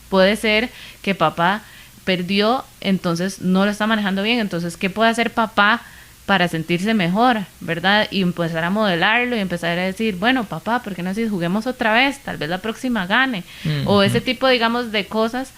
puede ser que papá perdió, entonces no lo está manejando bien, entonces, ¿qué puede hacer papá para sentirse mejor, verdad? Y empezar a modelarlo y empezar a decir, bueno, papá, ¿por qué no así? Juguemos otra vez, tal vez la próxima gane. O ese tipo, digamos, de cosas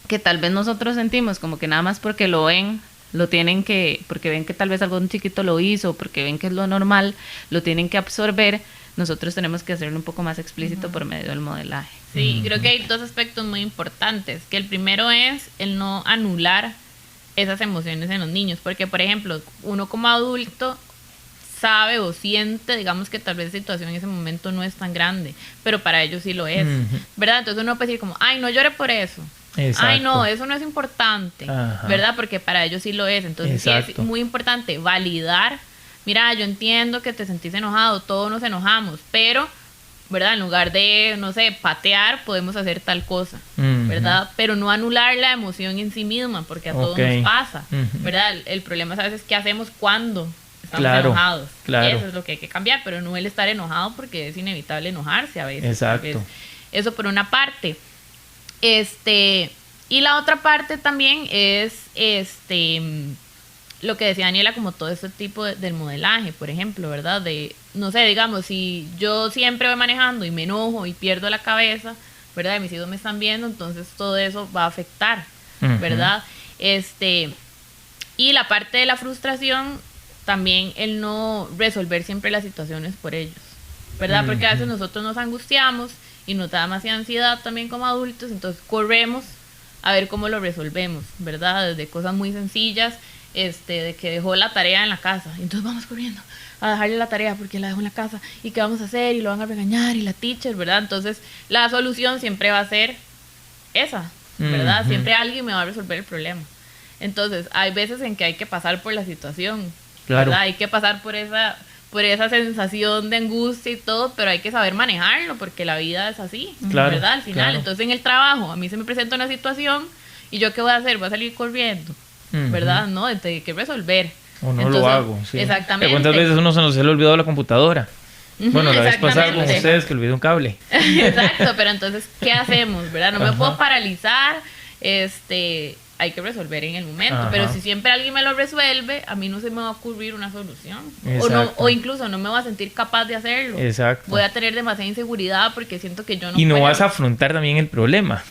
que tal vez nosotros sentimos como que nada más porque lo ven, lo tienen que, porque ven que tal vez algún chiquito lo hizo, porque ven que es lo normal, lo tienen que absorber. Nosotros tenemos que hacerlo un poco más explícito por medio del modelaje. Sí, creo que hay dos aspectos muy importantes, que el primero es el no anular esas emociones en los niños, porque por ejemplo, uno como adulto sabe o siente, digamos que tal vez la situación en ese momento no es tan grande, pero para ellos sí lo es, ¿verdad? Entonces uno puede decir como, ay, no llore por eso. Exacto. Ay, no, eso no es importante, ¿verdad? Porque para ellos sí lo es. Entonces sí es muy importante validar, mira, yo entiendo que te sentís enojado, todos nos enojamos, pero, ¿verdad? En lugar de, no sé, patear, podemos hacer tal cosa, ¿verdad? Pero no anular la emoción en sí misma, porque a todos nos pasa, ¿verdad? El problema es a veces qué hacemos cuando estamos enojados. Eso es lo que hay que cambiar, pero no el estar enojado, porque es inevitable enojarse a veces. Exacto. Eso por una parte. Y la otra parte también es lo que decía Daniela, como todo ese tipo del modelaje, por ejemplo, ¿verdad? De, no sé, digamos, si yo siempre voy manejando y me enojo y pierdo la cabeza, ¿verdad? Y mis hijos me están viendo, entonces todo eso va a afectar, ¿verdad? Y la parte de la frustración, también el no resolver siempre las situaciones por ellos, ¿verdad? Porque a veces nosotros nos angustiamos y nos da demasiada ansiedad también como adultos, entonces corremos a ver cómo lo resolvemos, ¿verdad? Desde cosas muy sencillas, de que dejó la tarea en la casa, entonces vamos corriendo a dejarle la tarea porque la dejó en la casa, y qué vamos a hacer, y lo van a regañar, y la teacher, ¿verdad? Entonces la solución siempre va a ser esa, ¿verdad? Siempre alguien me va a resolver el problema. Entonces hay veces en que hay que pasar por la situación, ¿verdad? Hay que pasar por esa sensación de angustia y todo, pero hay que saber manejarlo, porque la vida es así, ¿verdad? Al final, entonces en el trabajo, a mí se me presenta una situación, y ¿yo qué voy a hacer? Voy a salir corriendo, ¿verdad? No, hay que resolver. O no lo hago, sí. Exactamente. ¿Cuántas veces uno se le olvidó la computadora? Bueno, la vez pasada con ustedes que olvidé un cable. Exacto, pero entonces, ¿qué hacemos, verdad? No me puedo paralizar, hay que resolver en el momento, pero si siempre alguien me lo resuelve, a mí no se me va a ocurrir una solución, o incluso no me voy a sentir capaz de hacerlo. Exacto. Voy a tener demasiada inseguridad porque siento que yo no y no puedo. Vas a afrontar también el problema.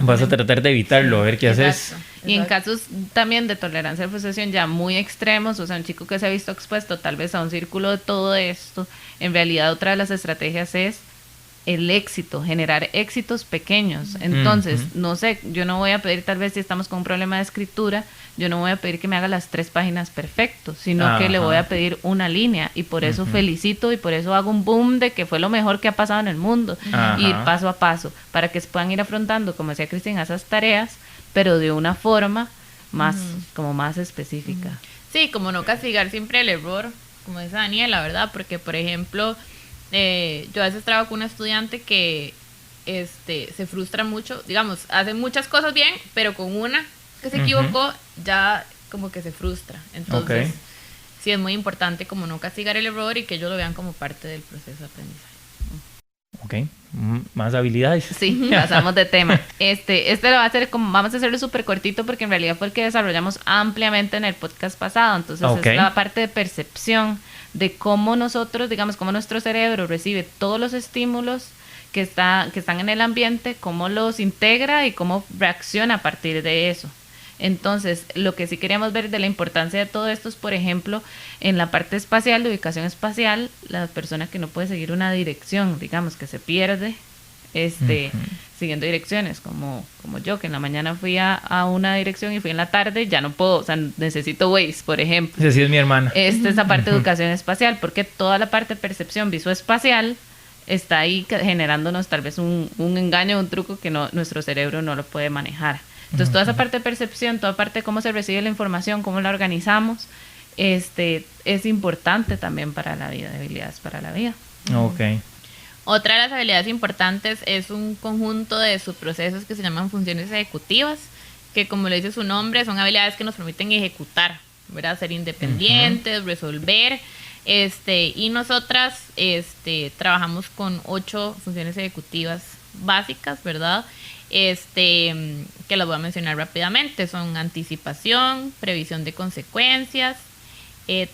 Vas a tratar de evitarlo, a ver qué haces. Y en casos también de tolerancia a la frustración ya muy extremos, o sea, un chico que se ha visto expuesto tal vez a un círculo de todo esto, en realidad otra de las estrategias es el éxito, generar éxitos pequeños. Entonces, no sé, yo no voy a pedir, tal vez si estamos con un problema de escritura, yo no voy a pedir que me haga las 3 páginas perfecto, sino que le voy a pedir una línea, y por eso felicito, y por eso hago un boom de que fue lo mejor que ha pasado en el mundo, y ir paso a paso, para que puedan ir afrontando, como decía Cristina, esas tareas, pero de una forma más, como más específica. Sí, como no castigar siempre el error, como dice Daniela, ¿verdad? Porque, por ejemplo, yo a veces trabajo con una estudiante que se frustra mucho, digamos, hace muchas cosas bien, pero con una que se equivocó, ya como que se frustra. Entonces, sí es muy importante como no castigar el error y que ellos lo vean como parte del proceso de aprendizaje. Más habilidades. Sí, pasamos de tema. Este lo va a hacer como, vamos a hacerlo súper cortito, porque en realidad fue el que desarrollamos ampliamente en el podcast pasado. Entonces es la parte de percepción, de cómo nosotros, digamos, cómo nuestro cerebro recibe todos los estímulos que están en el ambiente, cómo los integra y cómo reacciona a partir de eso. Entonces, lo que sí queríamos ver de la importancia de todo esto es, por ejemplo, en la parte espacial, de ubicación espacial, la persona que no puede seguir una dirección, digamos, que se pierde siguiendo direcciones, como yo, que en la mañana fui a una dirección y fui en la tarde, ya no puedo, o sea, necesito Waze, por ejemplo. Así es mi hermana. Esta es la parte de educación espacial, porque toda la parte de percepción visoespacial está ahí generándonos tal vez un engaño, un truco que nuestro cerebro no lo puede manejar. Entonces, toda esa parte de percepción, toda parte de cómo se recibe la información, cómo la organizamos, es importante también para la vida, de habilidades para la vida. Otra de las habilidades importantes es un conjunto de subprocesos que se llaman funciones ejecutivas, que como le dice su nombre, son habilidades que nos permiten ejecutar, ¿verdad? Ser independientes, resolver. Y nosotras trabajamos con 8 funciones ejecutivas básicas, ¿verdad? Que las voy a mencionar rápidamente. Son anticipación, previsión de consecuencias,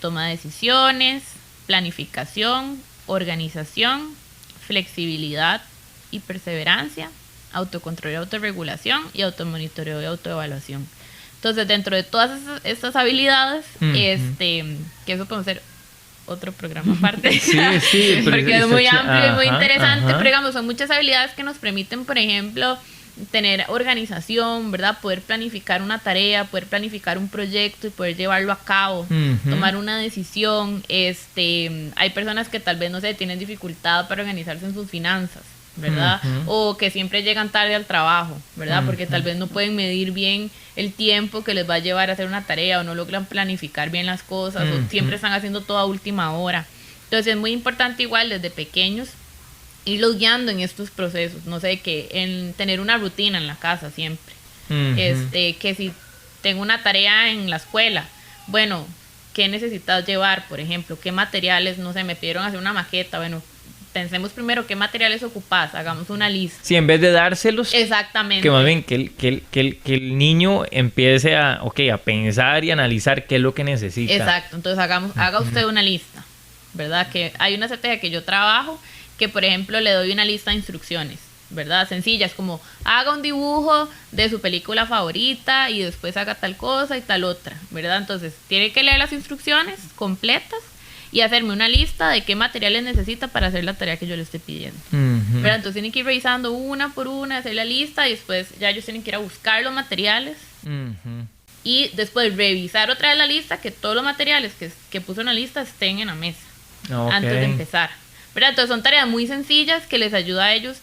toma de decisiones, planificación, organización, flexibilidad y perseverancia, autocontrol y autorregulación y automonitoreo y autoevaluación. Entonces, dentro de todas estas habilidades, que eso podemos hacer otro programa aparte, sí, porque es muy amplio y muy interesante, pero digamos, son muchas habilidades que nos permiten, por ejemplo, tener organización, ¿verdad? Poder planificar una tarea, poder planificar un proyecto y poder llevarlo a cabo, tomar una decisión. Hay personas que tal vez, no sé, tienen dificultad para organizarse en sus finanzas, ¿verdad? O que siempre llegan tarde al trabajo, ¿verdad? Porque tal vez no pueden medir bien el tiempo que les va a llevar a hacer una tarea, o no logran planificar bien las cosas, o siempre están haciendo todo a última hora. Entonces es muy importante igual desde pequeños irlos guiando en estos procesos, no sé, que en tener una rutina en la casa siempre. Que si tengo una tarea en la escuela, bueno, ¿qué necesitas llevar? Por ejemplo, ¿qué materiales? No sé, me pidieron hacer una maqueta, bueno, pensemos primero qué materiales ocupás, hagamos una lista. Sí, en vez de dárselos, exactamente, que más bien que el niño empiece a pensar y analizar qué es lo que necesita. Exacto, entonces haga usted una lista, ¿verdad? Que hay una estrategia que yo trabajo, que por ejemplo le doy una lista de instrucciones, ¿verdad? Sencillas, como haga un dibujo de su película favorita y después haga tal cosa y tal otra, ¿verdad? Entonces tiene que leer las instrucciones completas y hacerme una lista de qué materiales necesita para hacer la tarea que yo le estoy pidiendo. ¿Verdad? Entonces tienen que ir revisando una por una, hacer la lista y después ya ellos tienen que ir a buscar los materiales y después revisar otra vez la lista, que todos los materiales que puso en la lista estén en la mesa antes de empezar. ¿Verdad? Entonces son tareas muy sencillas que les ayuda a ellos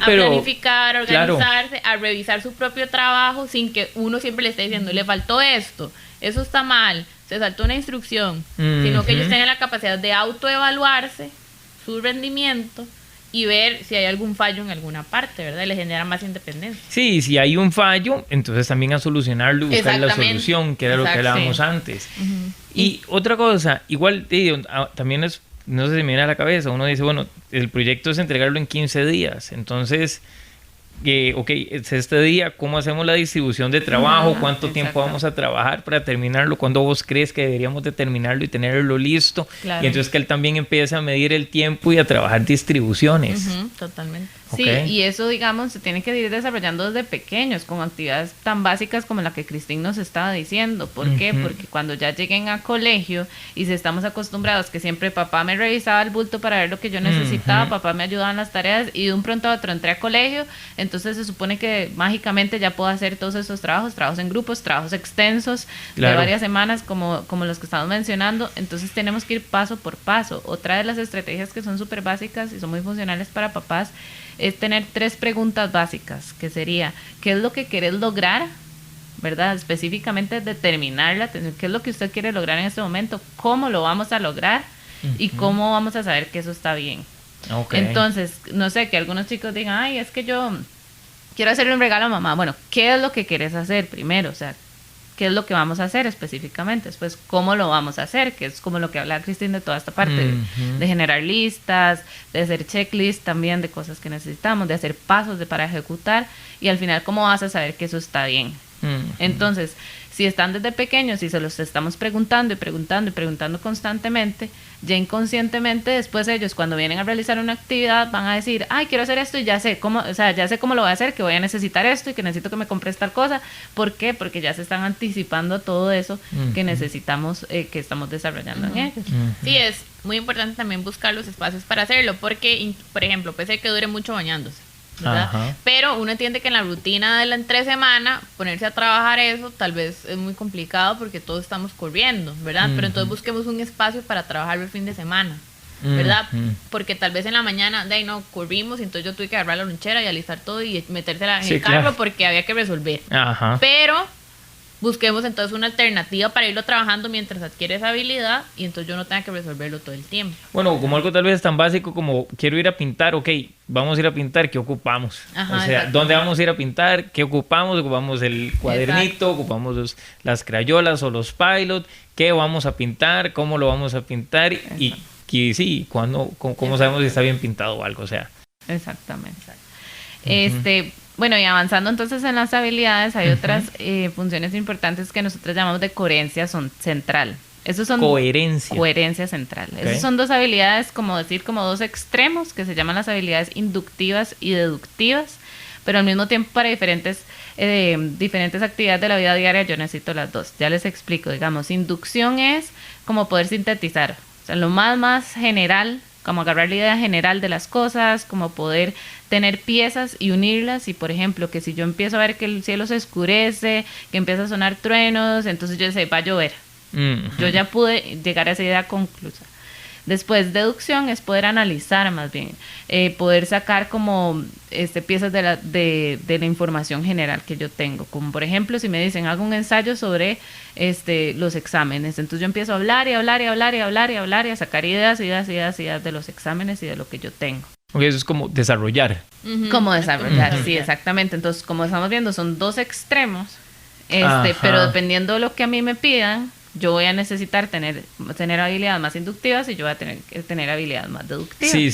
a planificar, a organizarse, a revisar su propio trabajo sin que uno siempre le esté diciendo, le faltó esto, eso está mal, se saltó una instrucción, sino que ellos tengan la capacidad de autoevaluarse su rendimiento y ver si hay algún fallo en alguna parte, ¿verdad? Y les genera más independencia. Sí, si hay un fallo, entonces también a solucionarlo y buscar la solución, que era lo que hablábamos antes. Y otra cosa, igual también es, no sé si me viene a la cabeza, uno dice, bueno, el proyecto es entregarlo en 15 días, entonces, es este día, ¿cómo hacemos la distribución de trabajo? ¿Cuánto tiempo vamos a trabajar para terminarlo? ¿Cuándo vos crees que deberíamos de terminarlo y tenerlo listo? Claro. Y entonces que él también empiece a medir el tiempo y a trabajar distribuciones. Totalmente. Sí, y eso, digamos, se tiene que ir desarrollando desde pequeños, con actividades tan básicas como la que Cristín nos estaba diciendo. ¿Por qué? Porque cuando ya lleguen a colegio y si estamos acostumbrados que siempre papá me revisaba el bulto para ver lo que yo necesitaba, papá me ayudaba en las tareas y de un pronto a otro entré a colegio, entonces se supone que mágicamente ya puedo hacer todos esos trabajos en grupos, trabajos extensos de varias semanas como los que estamos mencionando. Entonces tenemos que ir paso por paso. Otra de las estrategias que son súper básicas y son muy funcionales para papás es tener 3 preguntas básicas, que sería, ¿qué es lo que querés lograr? ¿Verdad? Específicamente determinarla, qué es lo que usted quiere lograr en este momento, cómo lo vamos a lograr y cómo vamos a saber que eso está bien. Entonces, no sé, que algunos chicos digan, ay, es que yo quiero hacerle un regalo a mamá. Bueno, ¿qué es lo que quieres hacer primero? O sea, ¿qué es lo que vamos a hacer específicamente? Después, ¿cómo lo vamos a hacer? Que es como lo que hablaba Cristín de toda esta parte, de generar listas, de hacer checklists también de cosas que necesitamos, de hacer pasos para ejecutar, y al final, ¿cómo vas a saber que eso está bien? Entonces, si están desde pequeños y se los estamos preguntando y preguntando constantemente, ya inconscientemente después ellos cuando vienen a realizar una actividad van a decir, ay, quiero hacer esto y ya sé cómo, o sea, ya sé cómo lo voy a hacer, que voy a necesitar esto y que necesito que me compres tal cosa. ¿Por qué? Porque ya se están anticipando a todo eso que necesitamos, que estamos desarrollando en ellos. Sí, es muy importante también buscar los espacios para hacerlo, porque, por ejemplo, puede ser que dure mucho bañándose, ¿verdad? Pero uno entiende que en la rutina de la entre semana ponerse a trabajar eso tal vez es muy complicado porque todos estamos corriendo, ¿verdad? Pero entonces busquemos un espacio para trabajar el fin de semana, ¿verdad? Porque tal vez en la mañana de ahí no corrimos y entonces yo tuve que agarrar la lonchera y alistar todo y metérsela en el carro porque había que resolver. Pero busquemos entonces una alternativa para irlo trabajando mientras adquiere esa habilidad y entonces yo no tenga que resolverlo todo el tiempo. Bueno, como algo tal vez tan básico como quiero ir a pintar, ok, vamos a ir a pintar, ¿qué ocupamos? Ajá, o sea, exacto. ¿dónde vamos a ir a pintar? ¿Qué ocupamos? Ocupamos el cuadernito, Exacto. ocupamos las crayolas o los pilot, ¿qué vamos a pintar? ¿Cómo lo vamos a pintar? Y sí, ¿cómo sabemos si está bien pintado o algo? O sea, Exactamente. Bueno, y avanzando entonces en las habilidades, hay otras funciones importantes que nosotros llamamos de coherencia central. Esos son coherencia central. Okay. Esas son dos habilidades, como dos extremos, que se llaman las habilidades inductivas y deductivas, pero al mismo tiempo para diferentes actividades de la vida diaria yo necesito las dos. Ya les explico, digamos, inducción es como poder sintetizar, o sea, lo más general, como agarrar la idea general de las cosas, como poder tener piezas y unirlas. Y por ejemplo, que si yo empiezo a ver que el cielo se oscurece, que empieza a sonar truenos, entonces yo sé, va a llover. Yo ya pude llegar a esa idea conclusa. Después, deducción es poder analizar más bien, poder sacar como piezas de la información general que yo tengo. Como por ejemplo, si me dicen, hago un ensayo sobre los exámenes, entonces yo empiezo a hablar y a sacar ideas de los exámenes y de lo que yo tengo. ok, eso es como desarrollar. Como desarrollar, Ujú. sí, exactamente. Entonces, como estamos viendo, son dos extremos, Ajá. pero dependiendo de lo que a mí me pidan, yo voy a necesitar tener habilidades más inductivas y yo voy a tener que tener habilidades más deductivas. Sí,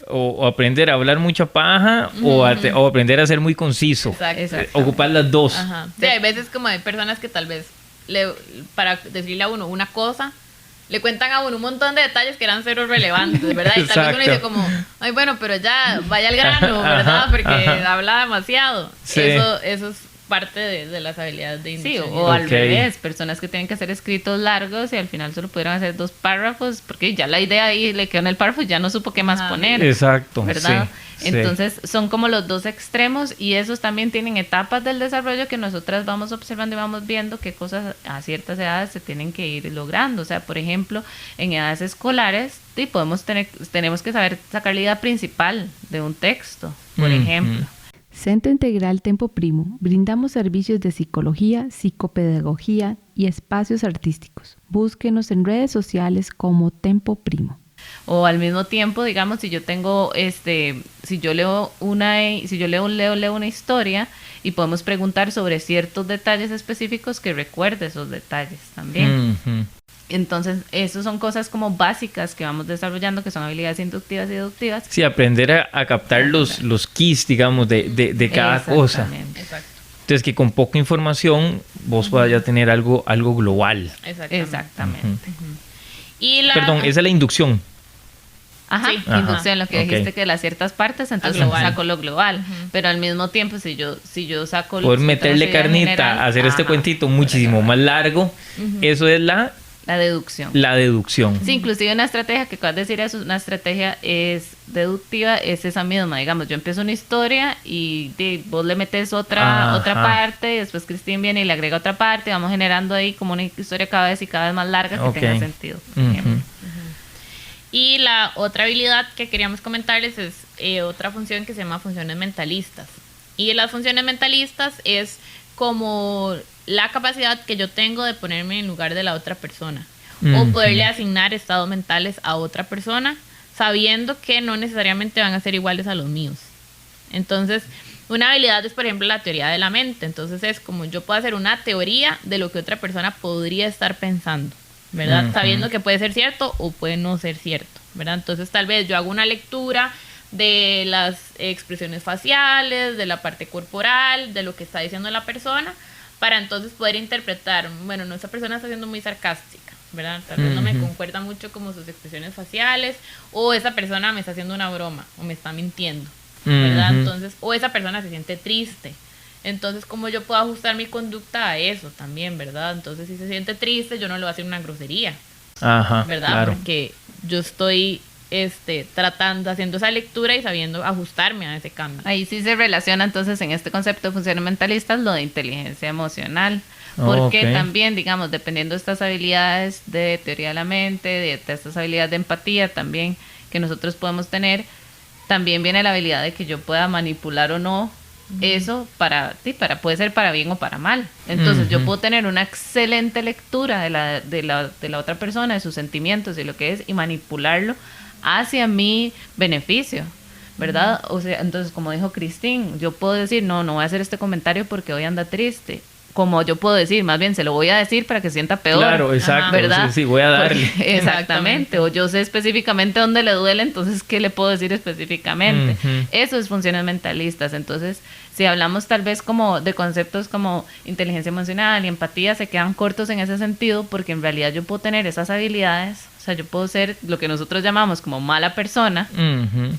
o aprender a hablar mucha paja o aprender a ser muy conciso. Exacto. Ocupar las dos. Ajá. Sí, hay veces como hay personas que tal vez para decirle a uno una cosa, le cuentan a uno un montón de detalles que eran cero relevantes, ¿verdad? Y tal vez uno dice Exacto. como, ay, bueno, pero ya vaya al grano, ¿verdad? Porque habla demasiado. Sí. Eso es parte de las habilidades de Sí, inducción. o al Ok. revés, personas que tienen que hacer escritos largos y al final solo pudieron hacer 2 párrafos, porque ya la idea ahí le quedó en el párrafo y ya no supo qué más Ajá. poner. Exacto. ¿Verdad? Sí, Entonces son como los dos extremos y esos también tienen etapas del desarrollo que nosotras vamos observando y vamos viendo qué cosas a ciertas edades se tienen que ir logrando. O sea, por ejemplo, en edades escolares sí, tenemos que saber sacar la idea principal de un texto, por ejemplo. Centro Integral Tempo Primo. Brindamos servicios de psicología, psicopedagogía y espacios artísticos. Búsquenos en redes sociales como Tempo Primo. O al mismo tiempo, digamos, si yo tengo si yo leo una historia y podemos preguntar sobre ciertos detalles específicos que recuerde esos detalles también. Entonces, esas son cosas como básicas que vamos desarrollando, que son habilidades inductivas y deductivas. Sí, aprender a captar los keys, digamos, de cada cosa. Exactamente. Exacto. Entonces, que con poca información vos puedas ya tener algo global. Exactamente. Y Perdón, esa es la inducción. Ajá, Sí. inducción, lo que Ok. dijiste que las ciertas partes, entonces global. saco lo global. Pero al mismo tiempo, si yo saco... Poder si meterle tengo esa idea carnita, general, hacer este ajá, cuentito muchísimo más largo, eso es la deducción. deducción. Sí, inclusive una estrategia que acabas de decir eso, una estrategia es deductiva, es esa misma, digamos, yo empiezo una historia y vos le metes otra parte y después Cristín viene y le agrega otra parte, vamos generando ahí como una historia cada vez más larga que Ok. tenga sentido. Ujú. Y la otra habilidad que queríamos comentarles es otra función que se llama funciones mentalistas. Y las funciones mentalistas es como la capacidad que yo tengo de ponerme en lugar de la otra persona o poderle asignar estados mentales a otra persona sabiendo que no necesariamente van a ser iguales a los míos. Entonces, una habilidad es, por ejemplo, la teoría de la mente. Entonces es como yo puedo hacer una teoría de lo que otra persona podría estar pensando, ¿verdad? Sabiendo que puede ser cierto o puede no ser cierto, ¿verdad? Entonces tal vez yo hago una lectura de las expresiones faciales, de la parte corporal, de lo que está diciendo la persona, para entonces poder interpretar, bueno, no, esa persona está siendo muy sarcástica, ¿verdad? Tal vez no me concuerda mucho como sus expresiones faciales, o esa persona me está haciendo una broma, o me está mintiendo, ¿verdad? Entonces, o esa persona se siente triste. Entonces, ¿cómo yo puedo ajustar mi conducta a eso también, verdad? Entonces, si se siente triste, yo no le voy a hacer una grosería, Ajá, ¿verdad? claro. Porque yo estoy haciendo esa lectura y sabiendo ajustarme a ese cambio. Ahí sí se relaciona entonces en este concepto de funciones mentalistas lo de inteligencia emocional, porque Ok. también, digamos, dependiendo de estas habilidades de teoría de la mente, de estas habilidades de empatía también que nosotros podemos tener, también viene la habilidad de que yo pueda manipular o no eso puede ser para bien o para mal. Entonces yo puedo tener una excelente lectura de la otra persona, de sus sentimientos y lo que es, y manipularlo hacia mi beneficio, ¿verdad? O sea, entonces, como dijo Christine, yo puedo decir, no voy a hacer este comentario porque hoy anda triste. Como yo puedo decir, más bien se lo voy a decir para que se sienta peor. Claro, exacto. ¿Verdad? Sí, voy a darle. Porque, exactamente. O yo sé específicamente dónde le duele, entonces, ¿qué le puedo decir específicamente? Eso es funciones mentalistas. Entonces, si hablamos tal vez como de conceptos como inteligencia emocional y empatía, se quedan cortos en ese sentido, porque en realidad yo puedo tener esas habilidades. O sea, yo puedo ser lo que nosotros llamamos como mala persona,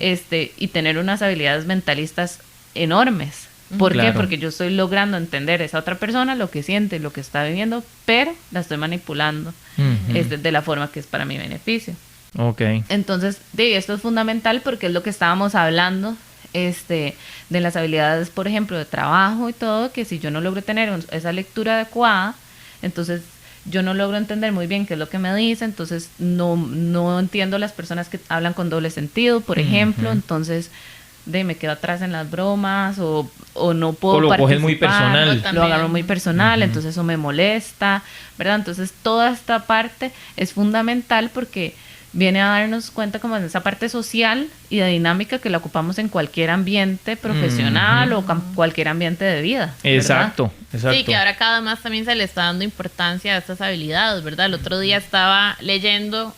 y tener unas habilidades mentalistas enormes. ¿Por qué? Porque yo estoy logrando entender a esa otra persona, lo que siente, lo que está viviendo, pero la estoy manipulando de la forma que es para mi beneficio. Okay. Entonces, esto es fundamental porque es lo que estábamos hablando de las habilidades, por ejemplo, de trabajo y todo, que si yo no logro tener esa lectura adecuada, entonces yo no logro entender muy bien qué es lo que me dice, entonces no entiendo las personas que hablan con doble sentido, por ejemplo, entonces me quedo atrás en las bromas o no puedo participar. O lo coges muy personal. Lo agarro muy personal, entonces eso me molesta, ¿verdad? Entonces toda esta parte es fundamental porque viene a darnos cuenta como de esa parte social y de dinámica que la ocupamos en cualquier ambiente profesional o cualquier ambiente de vida, ¿verdad? Exacto. Sí, que ahora cada vez más también se le está dando importancia a estas habilidades, ¿verdad? El otro día estaba leyendo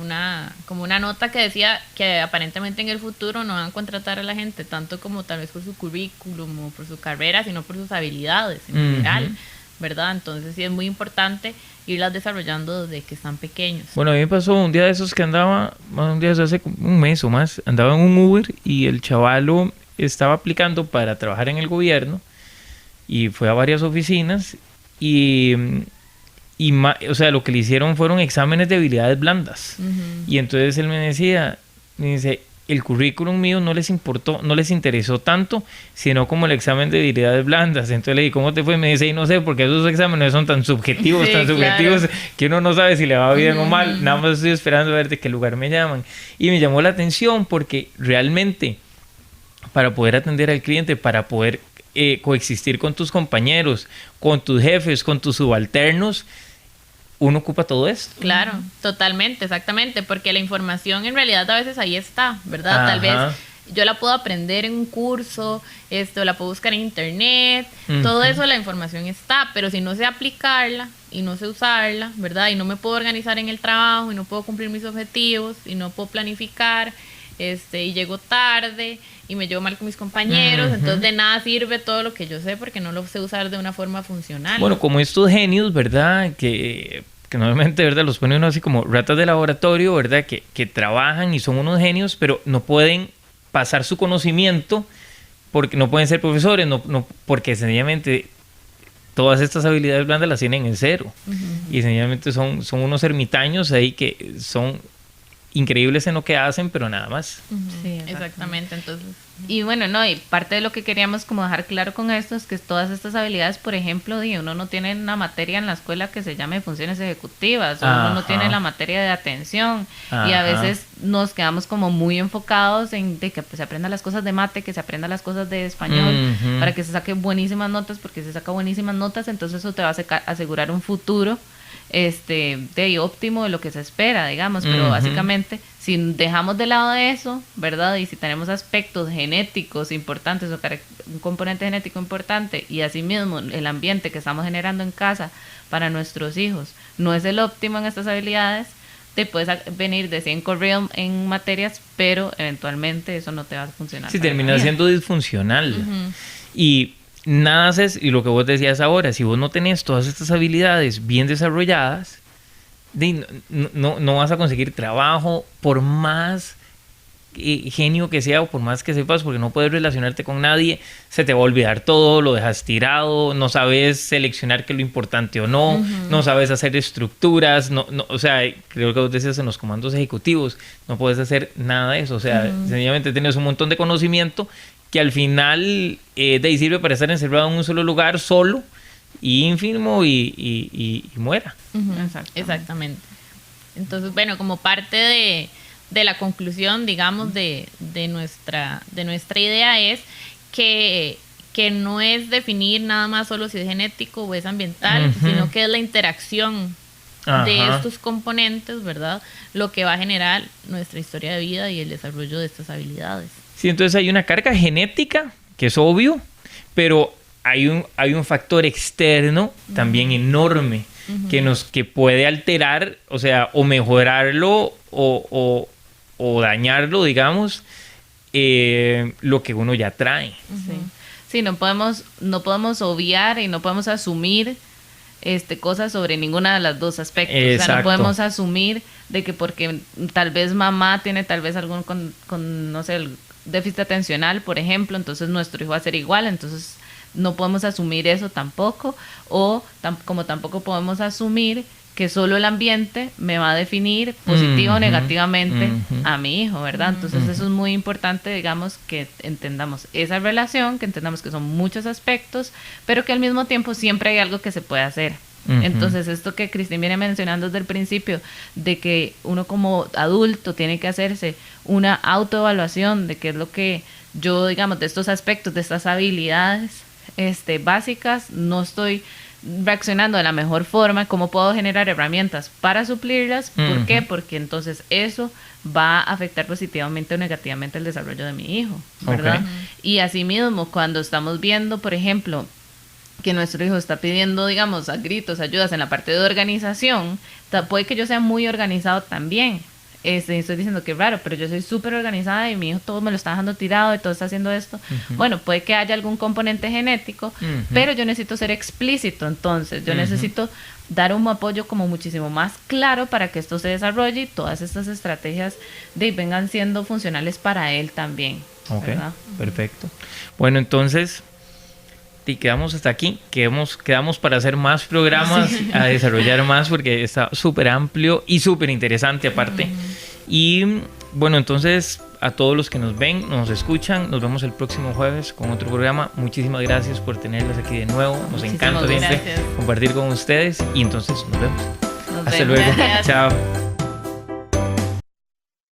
una nota que decía que aparentemente en el futuro no van a contratar a la gente tanto como tal vez por su currículum o por su carrera, sino por sus habilidades en general, ¿verdad? Entonces sí es muy importante irlas desarrollando desde que están pequeños. Bueno, a mí me pasó un día de esos que andaba, un día de esos hace un mes o más, andaba en un Uber y el chavalo estaba aplicando para trabajar en el gobierno y fue a varias oficinas y o sea, lo que le hicieron fueron exámenes de habilidades blandas. Y entonces él me dice, el currículum mío no les importó, no les interesó tanto, sino como el examen de habilidades blandas. Entonces le dije, ¿cómo te fue? Me dice, y no sé, porque esos exámenes son tan subjetivos, que uno no sabe si le va bien o mal. Nada más estoy esperando a ver de qué lugar me llaman. Y me llamó la atención porque realmente, para poder atender al cliente, para poder coexistir con tus compañeros, con tus jefes, con tus subalternos, uno ocupa todo esto. Claro, totalmente, exactamente, porque la información en realidad a veces ahí está, ¿verdad? Tal vez yo la puedo aprender en un curso, la puedo buscar en internet, todo eso, la información está, pero si no sé aplicarla y no sé usarla, ¿verdad? Y no me puedo organizar en el trabajo y no puedo cumplir mis objetivos y no puedo planificar, y llego tarde y me llevo mal con mis compañeros, entonces de nada sirve todo lo que yo sé porque no lo sé usar de una forma funcional. Bueno, como estos genios, ¿verdad? Que normalmente, ¿verdad? Los ponen uno así como ratas de laboratorio, ¿verdad? Que trabajan y son unos genios, pero no pueden pasar su conocimiento porque no pueden ser profesores, no porque sencillamente todas estas habilidades blandas las tienen en cero. Y sencillamente son unos ermitaños ahí que son increíbles en lo que hacen, pero nada más. Sí, exactamente. Entonces, y bueno, y parte de lo que queríamos como dejar claro con esto es que todas estas habilidades, por ejemplo, uno no tiene una materia en la escuela que se llame funciones ejecutivas, o uno no tiene la materia de atención, y a veces nos quedamos como muy enfocados en de que se aprendan las cosas de mate, que se aprendan las cosas de español, para que se saque buenísimas notas, porque se saca buenísimas notas, entonces eso te va a asegurar un futuro de óptimo de lo que se espera, digamos, pero básicamente si dejamos de lado de eso, ¿verdad? Y si tenemos aspectos genéticos importantes o un componente genético importante y asimismo el ambiente que estamos generando en casa para nuestros hijos no es el óptimo en estas habilidades, te puedes venir de 100 corridos en materias, pero eventualmente eso no te va a funcionar. Sí, termina siendo disfuncional. Y nada haces, y lo que vos decías ahora, si vos no tenés todas estas habilidades bien desarrolladas, no vas a conseguir trabajo por más genio que sea o por más que sepas, porque no puedes relacionarte con nadie, se te va a olvidar todo, lo dejas tirado, no sabes seleccionar qué es lo importante o no, no sabes hacer estructuras, o sea, creo que vos decías en los comandos ejecutivos, no puedes hacer nada de eso, o sea, sencillamente tienes un montón de conocimiento que al final sirve para estar encerrado en un solo lugar, solo, y ínfimo y muera. Exactamente. Entonces, bueno, como parte de la conclusión, digamos, de nuestra idea es que que no es definir nada más solo si es genético o es ambiental, sino que es la interacción de estos componentes, ¿verdad? Lo que va a generar nuestra historia de vida y el desarrollo de estas habilidades. Sí, entonces hay una carga genética, que es obvio, pero hay un factor externo también enorme que puede alterar, o sea, o mejorarlo o dañarlo, digamos, lo que uno ya trae. Sí, no podemos obviar y no podemos asumir cosas sobre ninguna de las dos aspectos. Exacto. O sea, no podemos asumir de que porque tal vez mamá tiene tal vez algún con no sé, el déficit atencional, por ejemplo, entonces nuestro hijo va a ser igual, entonces no podemos asumir eso tampoco, o como tampoco podemos asumir que solo el ambiente me va a definir positivo o negativamente a mi hijo, ¿verdad? Entonces eso es muy importante, digamos, que entendamos esa relación, que entendamos que son muchos aspectos, pero que al mismo tiempo siempre hay algo que se puede hacer. Entonces esto que Cristín viene mencionando desde el principio, de que uno como adulto tiene que hacerse una autoevaluación de qué es lo que yo, digamos, de estos aspectos, de estas habilidades básicas, no estoy reaccionando de la mejor forma, cómo puedo generar herramientas para suplirlas. ¿Por qué? Porque entonces eso va a afectar positivamente o negativamente el desarrollo de mi hijo, ¿verdad? Y asimismo, cuando estamos viendo, por ejemplo, que nuestro hijo está pidiendo, digamos, a gritos, ayudas en la parte de organización, puede que yo sea muy organizado también. Estoy diciendo que raro, pero yo soy súper organizada y mi hijo todo me lo está dejando tirado y todo está haciendo esto. Bueno, puede que haya algún componente genético, pero yo necesito ser explícito, entonces yo necesito dar un apoyo como muchísimo más claro para que esto se desarrolle y todas estas estrategias vengan siendo funcionales para él también. ¿Verdad? Perfecto. Bueno, entonces y quedamos hasta aquí, quedamos para hacer más programas, a desarrollar más, porque está súper amplio y súper interesante aparte. Y bueno, entonces a todos los que nos ven, nos escuchan, nos vemos el próximo jueves con otro programa. Muchísimas gracias por tenerlos aquí de nuevo, nos encanta siempre compartir con ustedes y entonces nos vemos. Hasta luego, chao.